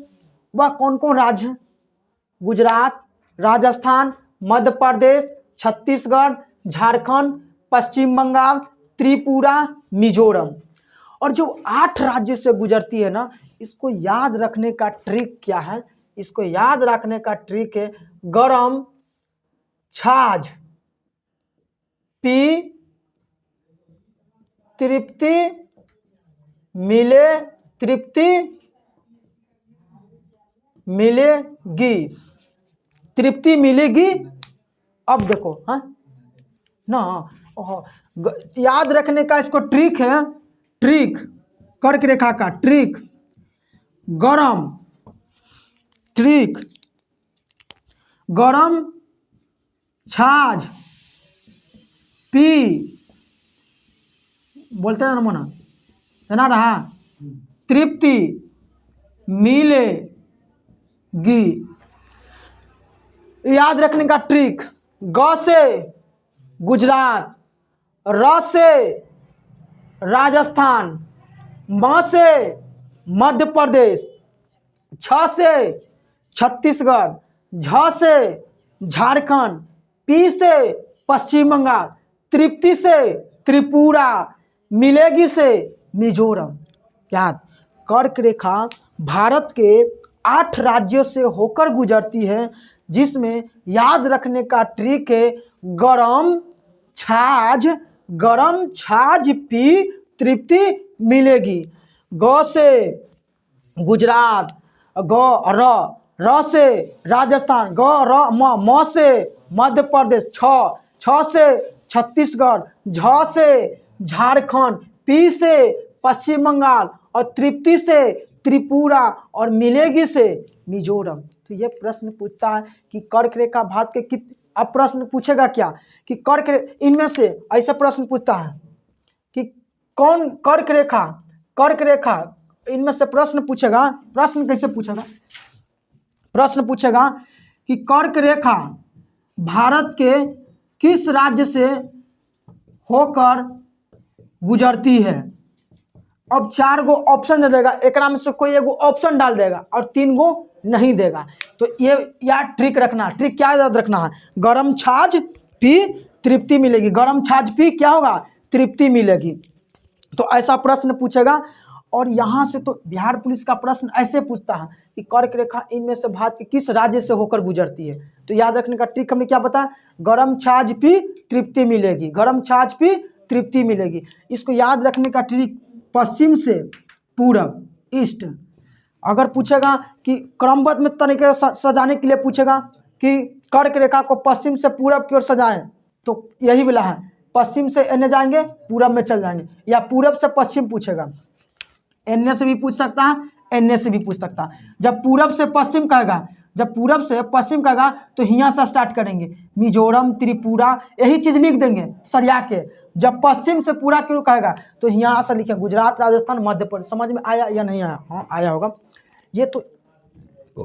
वह कौन कौन राज्य हैं? गुजरात, राजस्थान, मध्य प्रदेश, छत्तीसगढ़, झारखंड, पश्चिम बंगाल, त्रिपुरा, मिजोरम। और जो 8 राज्य से गुजरती है ना, इसको याद रखने का ट्रिक क्या है? इसको याद रखने का ट्रिक है गरम छाछ पी, तृप्ति मिले, तृप्ति मिलेगी, तृप्ति मिलेगी। अब देखो, हाँ ना, याद रखने का इसको ट्रिक है, ट्रिक कर्क रेखा का ट्रिक गरम, ट्रिक गरम छाछ पी, बोलते ना नमोना, सुना रहा, तृप्ति मिलेगी। याद रखने का ट्रिक, ग से गुजरात, र से राजस्थान, म से मध्य प्रदेश, छ से छत्तीसगढ़, झ से झारखंड, पी से पश्चिम बंगाल, तृप्ति से त्रिपुरा, मिलेगी से मिजोरम। याद, कर्क रेखा भारत के 8 राज्यों से होकर गुजरती है, जिसमें याद रखने का ट्रिक है गरम छाछ पी, तृप्ति मिलेगी। ग से गुजरात, र से राजस्थान, म से मध्य प्रदेश, छ से छत्तीसगढ़, झ से झारखंड, पी से पश्चिम बंगाल और तृप्ति से त्रिपुरा और मिलेगी से मिजोरम। तो ये प्रश्न पूछता है कि कर्क रेखा भारत के अब प्रश्न पूछेगा क्या कि इनमें से ऐसा प्रश्न पूछता है कि कौन कर्क रेखा इनमें से प्रश्न पूछेगा। प्रश्न कैसे पूछेगा? प्रश्न पूछेगा कि कर्क रेखा भारत के किस राज्य से होकर गुजरती है। अब 4 गो ऑप्शन दे देगा, एक में से कोई एगो ऑप्शन डाल देगा और 3 गो नहीं देगा। तो ये यार ट्रिक रखना, ट्रिक क्या याद रखना है, गरम छाछ पी, तृप्ति मिलेगी। गरम छाछ पी क्या होगा? तृप्ति मिलेगी। तो ऐसा प्रश्न पूछेगा। और यहाँ से तो बिहार पुलिस का प्रश्न ऐसे पूछता है कि कर्क रेखा इनमें से भारत के किस राज्य से होकर गुजरती है। तो याद रखने का ट्रिक हमने क्या बताया, गरम छाछ पी, तृप्ति मिलेगी। गरम छाछ पी, तृप्ति मिलेगी। इसको याद रखने का ट्रिक पश्चिम से पूरब, ईस्ट। अगर पूछेगा कि क्रमबद्ध में तरीके से सजाने के लिए पूछेगा कि कर्क रेखा को पश्चिम से पूरब की ओर सजाएं, तो यही वाला है, पश्चिम से एने जाएंगे, पूरब में चल जाएंगे, या पूरब से पश्चिम पूछेगा। एने से भी पूछ सकता है, एने से भी पूछ सकता है। जब पूरब से पश्चिम कहेगा, जब पूरब से पश्चिम कहेगा तो यहाँ से स्टार्ट करेंगे, मिजोरम, त्रिपुरा, यही चीज़ लिख देंगे सरिया के। जब पश्चिम से पूरा क्यों कहेगा तो यहाँ से लिखे गुजरात, राजस्थान, मध्य प्रदेश। समझ में आया या नहीं आया? हाँ आया होगा। ये तो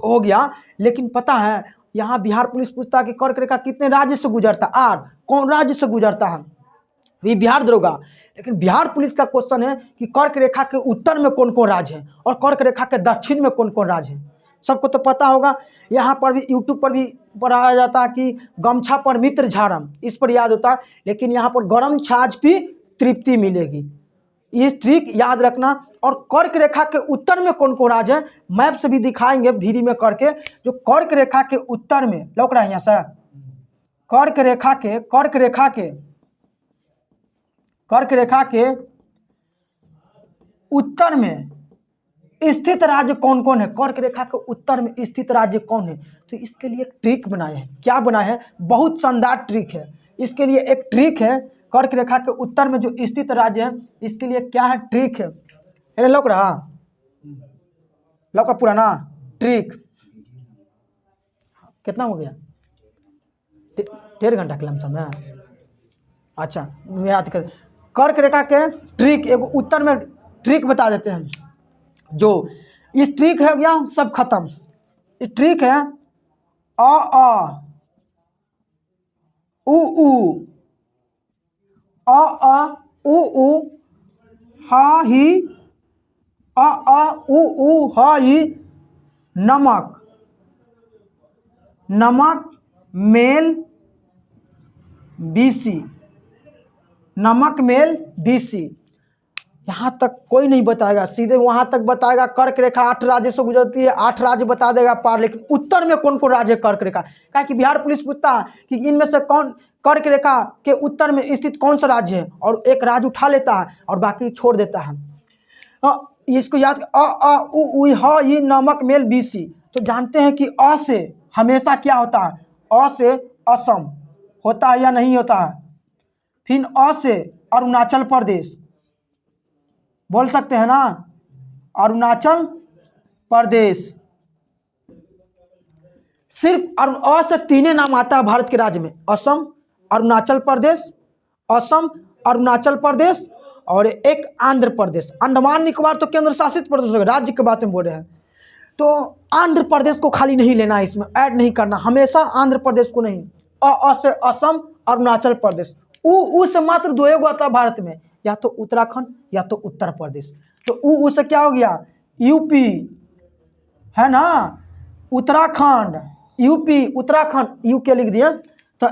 हो गया। लेकिन पता है यहाँ बिहार पुलिस पूछता है कि कर्क रेखा कितने राज्य से गुजरता है, 8 कौन राज्य से गुजरता है, ये बिहार दरोगा। लेकिन बिहार पुलिस का क्वेश्चन है कि कर्क रेखा के उत्तर में कौन कौन राज्य है और कर्क रेखा के दक्षिण में कौन कौन राज्य है। सबको तो पता होगा। यहाँ पर भी यूट्यूब पर भी पढ़ाया जाता है कि गमछा पर मित्र झारम, इस पर याद होता है। लेकिन यहाँ पर गरम छाछ भी तृप्ति मिलेगी, ये ट्रिक याद रखना। और कर्क रेखा के उत्तर में कौन कौन राज्य है, मैप से भी दिखाएंगे धीरे में करके। जो कर्क रेखा के उत्तर में लौक रहा है यहाँ से, कर्क रेखा के उत्तर में स्थित राज्य कौन कौन है, कर्क रेखा के उत्तर में स्थित राज्य कौन है। तो इसके लिए एक ट्रिक बनाए हैं। क्या बनाए हैं, बहुत शानदार ट्रिक है। इसके लिए एक ट्रिक है, कर्क रेखा के उत्तर में जो स्थित राज्य है, इसके लिए क्या है, ट्रिक है। अरे लौक रहा पूरा ना ट्रिक। कितना हो गया, 1.5 घंटा के लमसम है। अच्छा मैं याद कर, कर्क रेखा के ट्रिक एक उत्तर में ट्रिक बता देते हैं। जो इस ट्रिक है गया सब खत्म। इस ट्रिक है अ उ उ हा ही उ हा ही नमक मेल बीसी, नमक मेल बीसी। यहाँ तक कोई नहीं बताएगा, सीधे वहाँ तक बताएगा। कर्क रेखा 8 राज्य से गुजरती है, 8 राज्य बता देगा पार। लेकिन उत्तर में कौन कौन राज्य है कर्क रेखा, क्या कि बिहार पुलिस पूछता है कि इनमें से कौन कर्क रेखा के उत्तर में स्थित कौन सा राज्य है, और एक राज्य उठा लेता है और बाकी छोड़ देता है। इसको याद अ उ ह ई नमक मेल बीसी। तो जानते हैं कि अ से हमेशा क्या होता है, अ से असम होता है या नहीं होता है। फिर अ से अरुणाचल प्रदेश बोल सकते हैं ना, अरुणाचल प्रदेश। सिर्फ अ से 3 नाम आता है भारत के राज्य में, असम, अरुणाचल प्रदेश, असम, अरुणाचल प्रदेश और एक आंध्र प्रदेश। अंडमान निकोबार तो केंद्र शासित प्रदेश होगा, राज्य की बात में बोल रहे हैं। तो आंध्र प्रदेश को खाली नहीं लेना है, इसमें ऐड नहीं करना, हमेशा आंध्र प्रदेश को नहीं। अ से असम, अरुणाचल प्रदेश। उ से मात्र 2 गो आता है भारत में, या तो उत्तराखंड या तो उत्तर प्रदेश। तो उ से क्या हो गया, यूपी है ना, उत्तराखंड, यूपी, उत्तराखंड, यू के लिख दिया। तो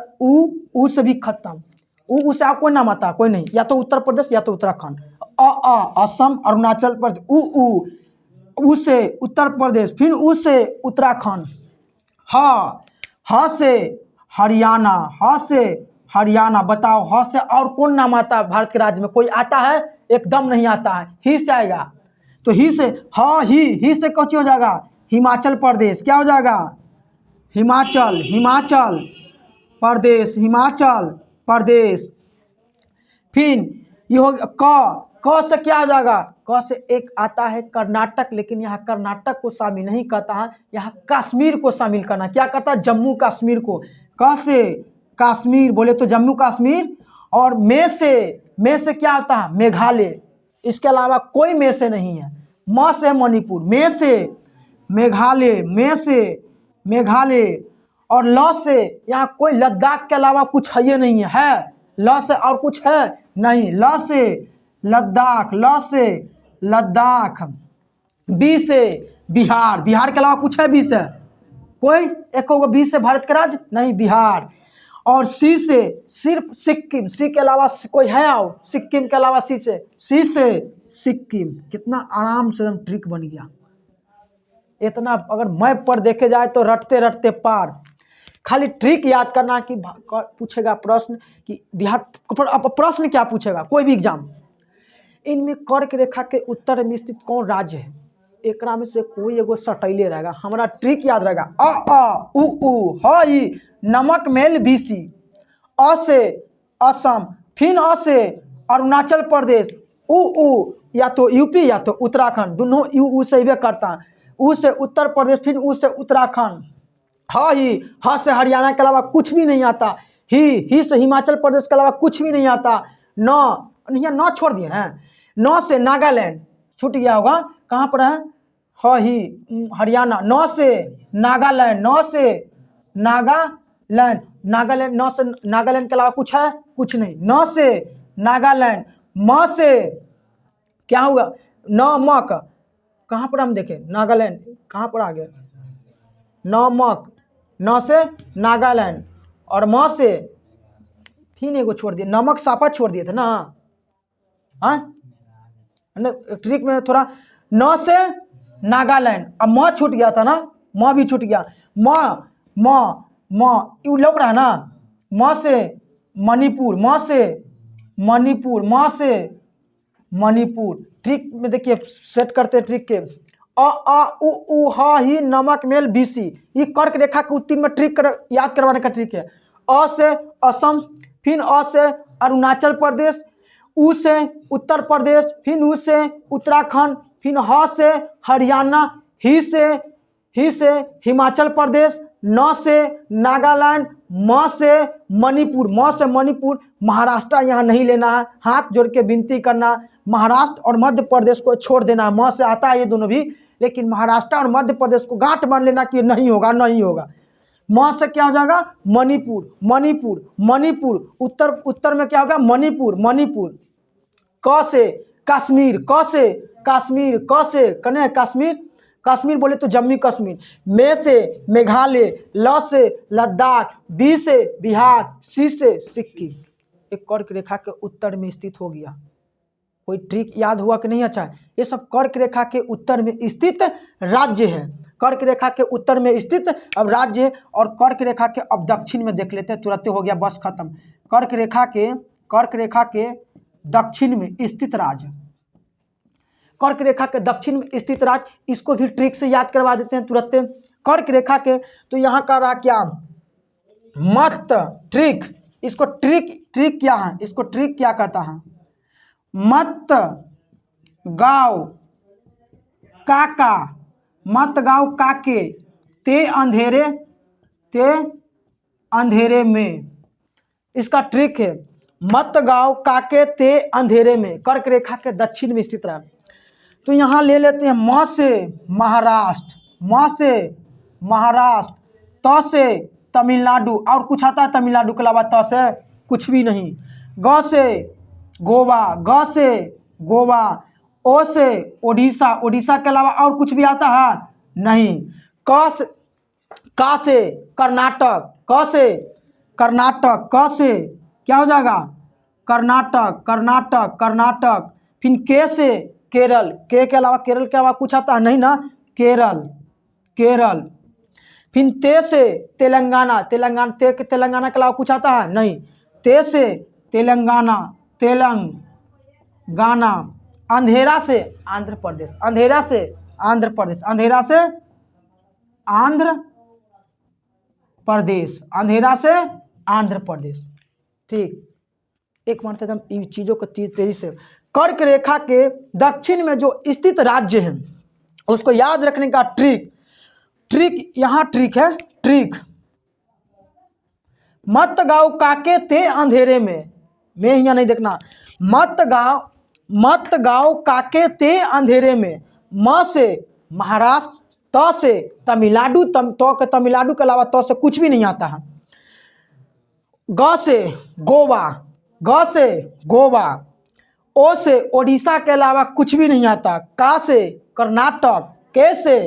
उ से भी खत्म। उ से आप कोई नाम आता है, कोई नहीं, या तो उत्तर प्रदेश या तो उत्तराखंड। असम, अरुणाचल प्रदेश। उ से उत्तर प्रदेश, फिर उ से उत्तराखंड। ह से हरियाणा, ह से हरियाणा। बताओ ह से और कौन नाम आता है भारत के राज्य में, कोई आता है, एकदम नहीं आता है। ही से आएगा, तो ही से ही से कौन हो जाएगा, हिमाचल प्रदेश। क्या हो जाएगा, हिमाचल प्रदेश। फिर ये हो क से क्या हो जाएगा, क से एक आता है कर्नाटक, लेकिन यहाँ कर्नाटक को शामिल नहीं करता है, यहाँ कश्मीर को शामिल करना। क्या करता है, जम्मू कश्मीर को। क से कश्मीर बोले तो जम्मू कश्मीर। और मे से क्या होता है, मेघालय। इसके अलावा कोई मे से नहीं है। म से मणिपुर, मे से मेघालय। और ल से यहाँ कोई लद्दाख के अलावा कुछ है ये नहीं है। ल से और कुछ है नहीं, ल से लद्दाख। बी से बिहार के अलावा कुछ है, बी से कोई एक बी से भारत का राज्य नहीं, बिहार। और सी से सिर्फ सिक्किम, सी के अलावा कोई है, और सिक्किम के अलावा सी से सिक्किम। कितना आराम से हम ट्रिक बन गया। इतना अगर मैप पर देखे जाए तो रटते पार। खाली ट्रिक याद करना कि पूछेगा प्रश्न कि बिहार, प्रश्न क्या पूछेगा कोई भी एग्जाम, इनमें कर्क रेखा के उत्तर में स्थित कौन राज्य है, एक में से कोई एगो सटैले रहेगा। हमारा ट्रिक याद रहेगा अ उ ह ई नमक मेल बीसी। अ से असम, फिर अ से अरुणाचल प्रदेश। उ या तो यूपी या तो उत्तराखंड, दोनों उ से ही करता। उ से उत्तर प्रदेश, फिर उ से उत्तराखंड। ह से हरियाणा के अलावा कुछ भी नहीं आता। ही से हिमाचल प्रदेश के अलावा कुछ भी नहीं आता। न छोड़ दिए हैं। न से नागालैंड छूट गया होगा, कहाँ पर है, हरियाणा। न से नागालैंड, न से नागालैंड के अलावा कुछ है, कुछ नहीं। न से नागालैंड। म से क्या होगा, नमक। कहाँ पर हम देखें, नागालैंड कहाँ पर आ गया, नमक, न से नागालैंड, और म से फिर एगो छोड़ दिए, नमक साफा छोड़ दिए थे ना। हाँ, ट्रिक में थोड़ा, न से नागालैंड, अब म छूट गया था ना, म भी छूट गया, म यू लग रहा है ना, म से मणिपुर, म से मणिपुर, म से मणिपुर। ट्रिक में देखिए सेट करते हैं ट्रिक के, अ उ ह ही नमक मेल BC, ये कर्क रेखा के उत्तीर्ण में ट्रिक याद करवाने का ट्रिक है। अ से असम, फिर अ से अरुणाचल प्रदेश, उ से उत्तर प्रदेश, फिर उ से उत्तराखंड, फिर ह से हरियाणा, ही से हिमाचल प्रदेश, न से नागालैंड, म से मणिपुर, म से मणिपुर। महाराष्ट्र यहाँ नहीं लेना है, हाथ जोड़ के विनती करना, महाराष्ट्र और मध्य प्रदेश को छोड़ देना है। म से आता है ये दोनों भी, लेकिन महाराष्ट्र और मध्य प्रदेश को गांठ मान लेना कि नहीं होगा, नहीं होगा। म से क्या हो जाएगा, मणिपुर, मणिपुर, मणिपुर। उत्तर में क्या होगा, मणिपुर, मणिपुर। क से कश्मीर, क से कश्मीर, क से कने कश्मीर, कश्मीर बोले तो जम्मू कश्मीर। मे से मेघालय, ल से लद्दाख, बी से बिहार, सी से सिक्किम। एक कर्क रेखा के उत्तर में स्थित हो गया। कोई ट्रिक याद हुआ कि नहीं? अच्छा, ये सब कर्क रेखा के उत्तर में स्थित राज्य है, कर्क रेखा के उत्तर में स्थित अब राज्य है। और कर्क रेखा के अब दक्षिण में देख लेते हैं, तुरंत हो गया, बस खत्म। कर्क रेखा के दक्षिण में स्थित राज्य, कर्क रेखा के दक्षिण में स्थित राज्य, इसको भी ट्रिक से याद करवा देते हैं तुरंत। कर्क रेखा के, तो यहाँ का रहा क्या, मत ट्रिक, इसको ट्रिक क्या है, इसको ट्रिक क्या कहता है, मत गाँव काका, मत गाँव काके, ते अंधेरे में। इसका ट्रिक है, मत गाँव काके ते अंधेरे में, कर्क रेखा के दक्षिण में स्थित रहा। तो यहाँ ले लेते हैं म से महाराष्ट्र, म से महाराष्ट्र, त से तमिलनाडु, और कुछ आता है तमिलनाडु के अलावा त से? कुछ भी नहीं। ग से गोवा, ग से गोवा, ओ से ओडिशा, ओडिशा के अलावा और कुछ भी आता है? नहीं। का से कर्नाटक, क से कर्नाटक, क से क्या हो जाएगा, कर्नाटक, कर्नाटक, कर्नाटक। फिर के से केरल, के अलावा केरल के अलावा कुछ आता है? नहीं ना, केरल, केरल। फिर ते से तेलंगाना, तेलंगाना के अलावा कुछ आता है? नहीं। ते से तेलंगाना, तेलंगाना। अंधेरा से आंध्र प्रदेश, अंधेरा से आंध्र प्रदेश, अंधेरा से आंध्र प्रदेश, अंधेरा से आंध्र प्रदेश। ठीक, एक मानते हम इन चीज़ों को तेजी से। कर्क रेखा के दक्षिण में जो स्थित राज्य है उसको याद रखने का ट्रिक यहाँ ट्रिक है, ट्रिक, मत गाँव काके ते अंधेरे में, मैं यहाँ नहीं देखना, मत गाँव काके ते अंधेरे में। म से महाराष्ट्र, त से तमिलनाडु, तमिलनाडु के अलावा त से कुछ भी नहीं आता है। ग से गोवा, ग से गोवा, ओ से ओडिशा के अलावा कुछ भी नहीं आता। का से कर्नाटक, के से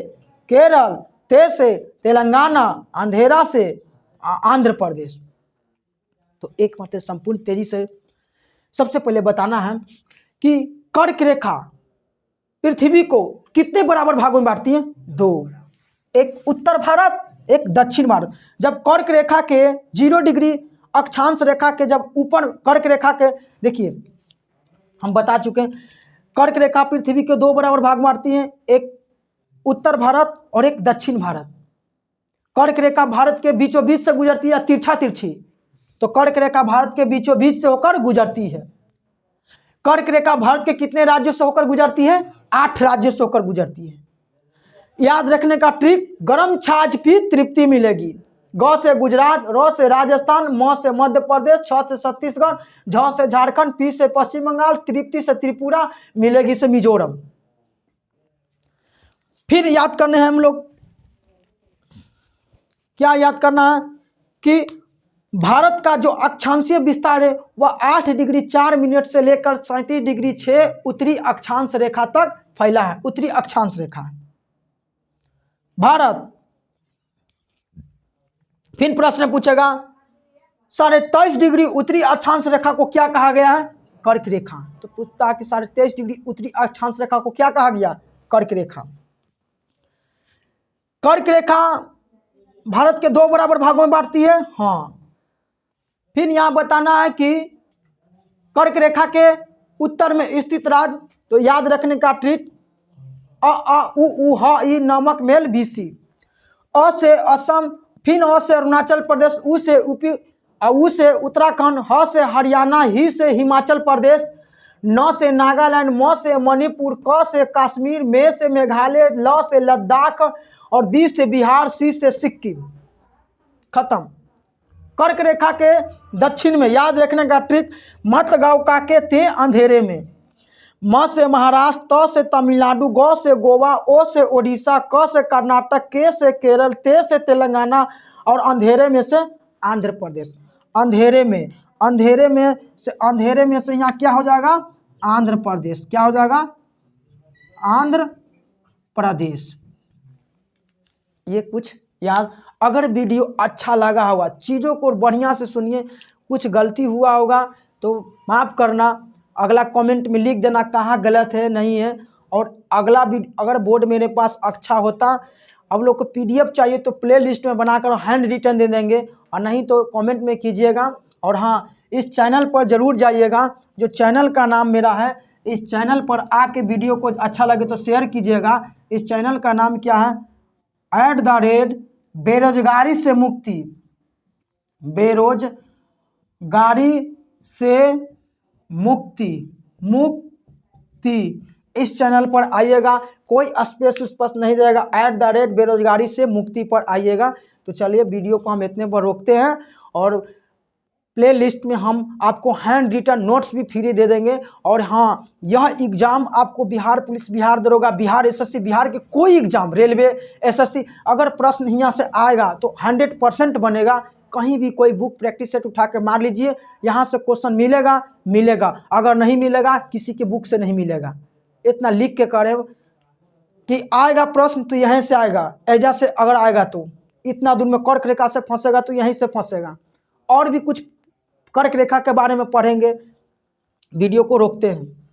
केरल, ते से तेलंगाना, अंधेरा से आंध्र प्रदेश। तो एक मतलब संपूर्ण तेजी से सबसे पहले बताना है कि कर्क रेखा पृथ्वी को कितने बराबर भागों में बांटती है? 2, एक उत्तर भारत, एक दक्षिण भारत। जब कर्क रेखा के 0 डिग्री अक्षांश रेखा के जब ऊपर कर्क रेखा के, देखिए हम बता चुके हैं, कर्क रेखा पृथ्वी के 2 बराबर भाग बांटती है, एक उत्तर भारत और एक दक्षिण भारत। कर्क रेखा भारत के बीचों बीच से गुजरती है, तिरछा तिरछी, तो कर्क रेखा भारत के बीचों बीच से होकर गुजरती है। कर्क रेखा भारत के कितने राज्यों से होकर गुजरती है? 8 राज्यों से होकर गुजरती है। याद रखने का ट्रिक, गरम छाछ पी तृप्ति मिलेगी। ग से गुजरात, र से राजस्थान, म से मध्य प्रदेश, छ से छत्तीसगढ़, झ से झारखंड, पी से पश्चिम बंगाल, तृप्ति से त्रिपुरा, मिलेगी से मिजोरम। फिर याद करने हैं हम लोग, क्या याद करना है कि भारत का जो अक्षांशीय विस्तार है वह 8 डिग्री 4 मिनट से लेकर 37 डिग्री 6 उत्तरी अक्षांश रेखा तक फैला है। उत्तरी अक्षांश रेखा भारत फिर प्रश्न पूछेगा 23.5 डिग्री उत्तरी अक्षांश रेखा को क्या कहा गया है? कर्क रेखा। तो पूछता है कि 23.5 डिग्री उत्तरी अक्षांश रेखा को क्या कहा गया? कर्क रेखा। कर्क रेखा भारत के 2 बराबर भागों में बांटती है। हाँ, फिर यहाँ बताना है कि कर्क रेखा के उत्तर में स्थित राज्य, तो याद रखने का ट्रिक अ उ उ ह ई नमक मेल BC। अ से असम, फिर अ से अरुणाचल प्रदेश, उ से यूपी, उ से उत्तराखंड, ह से हरियाणा, ही से हिमाचल प्रदेश, न से नागालैंड, म से मणिपुर, क से कश्मीर, मे से मेघालय, ल से लद्दाख और बी से बिहार, सी से सिक्किम। खत्म। कर्क रेखा के दक्षिण में याद रखने का ट्रिक मत गाँव काके ते अंधेरे में। म से महाराष्ट्र, त से तमिलनाडु, ग से गोवा, ओ से ओडिशा, क से कर्नाटक, के से केरल, ते से तेलंगाना और अंधेरे में से आंध्र प्रदेश। अंधेरे में से यहाँ क्या हो जाएगा? आंध्र प्रदेश। क्या हो जाएगा? आंध्र प्रदेश। ये कुछ याद। अगर वीडियो अच्छा लगा होगा, चीज़ों को बढ़िया से सुनिए, कुछ गलती हुआ होगा तो माफ़ करना, अगला कमेंट में लिख देना कहाँ गलत है नहीं है। और अगला भी अगर बोर्ड मेरे पास अच्छा होता, अब लोग को PDF चाहिए तो प्ले लिस्ट में बनाकर हैंड रिटन दे देंगे, और नहीं तो कमेंट में कीजिएगा। और हाँ, इस चैनल पर ज़रूर जाइएगा, जो चैनल का नाम मेरा है। इस चैनल पर आके वीडियो को अच्छा लगे तो शेयर कीजिएगा। इस चैनल का नाम क्या है? बेरोजगारी से मुक्ति। बेरोजगारी से मुक्ति इस चैनल पर आइएगा, कोई स्पेस नहीं रहेगा। बेरोजगारी से मुक्ति पर आइएगा। तो चलिए वीडियो को हम इतने पर रोकते हैं, और प्ले लिस्ट में हम आपको हैंड रिटन नोट्स भी फ्री दे देंगे। और हाँ, यह एग्ज़ाम आपको बिहार पुलिस, बिहार दरोगा, बिहार SSC, बिहार के कोई एग्ज़ाम, रेलवे, SSC, अगर प्रश्न यहाँ से आएगा तो 100% बनेगा। कहीं भी कोई बुक प्रैक्टिस सेट उठा के मार लीजिए, यहाँ से क्वेश्चन मिलेगा। अगर नहीं मिलेगा, किसी के बुक से नहीं मिलेगा। इतना लिख के करें कि आएगा प्रश्न तो यहीं से आएगा। ऐजा से अगर आएगा तो इतना दूर में कर्क रेखा से फंसेगा तो यहीं से फंसेगा। और भी कुछ कर्क रेखा के बारे में पढ़ेंगे। वीडियो को रोकते हैं।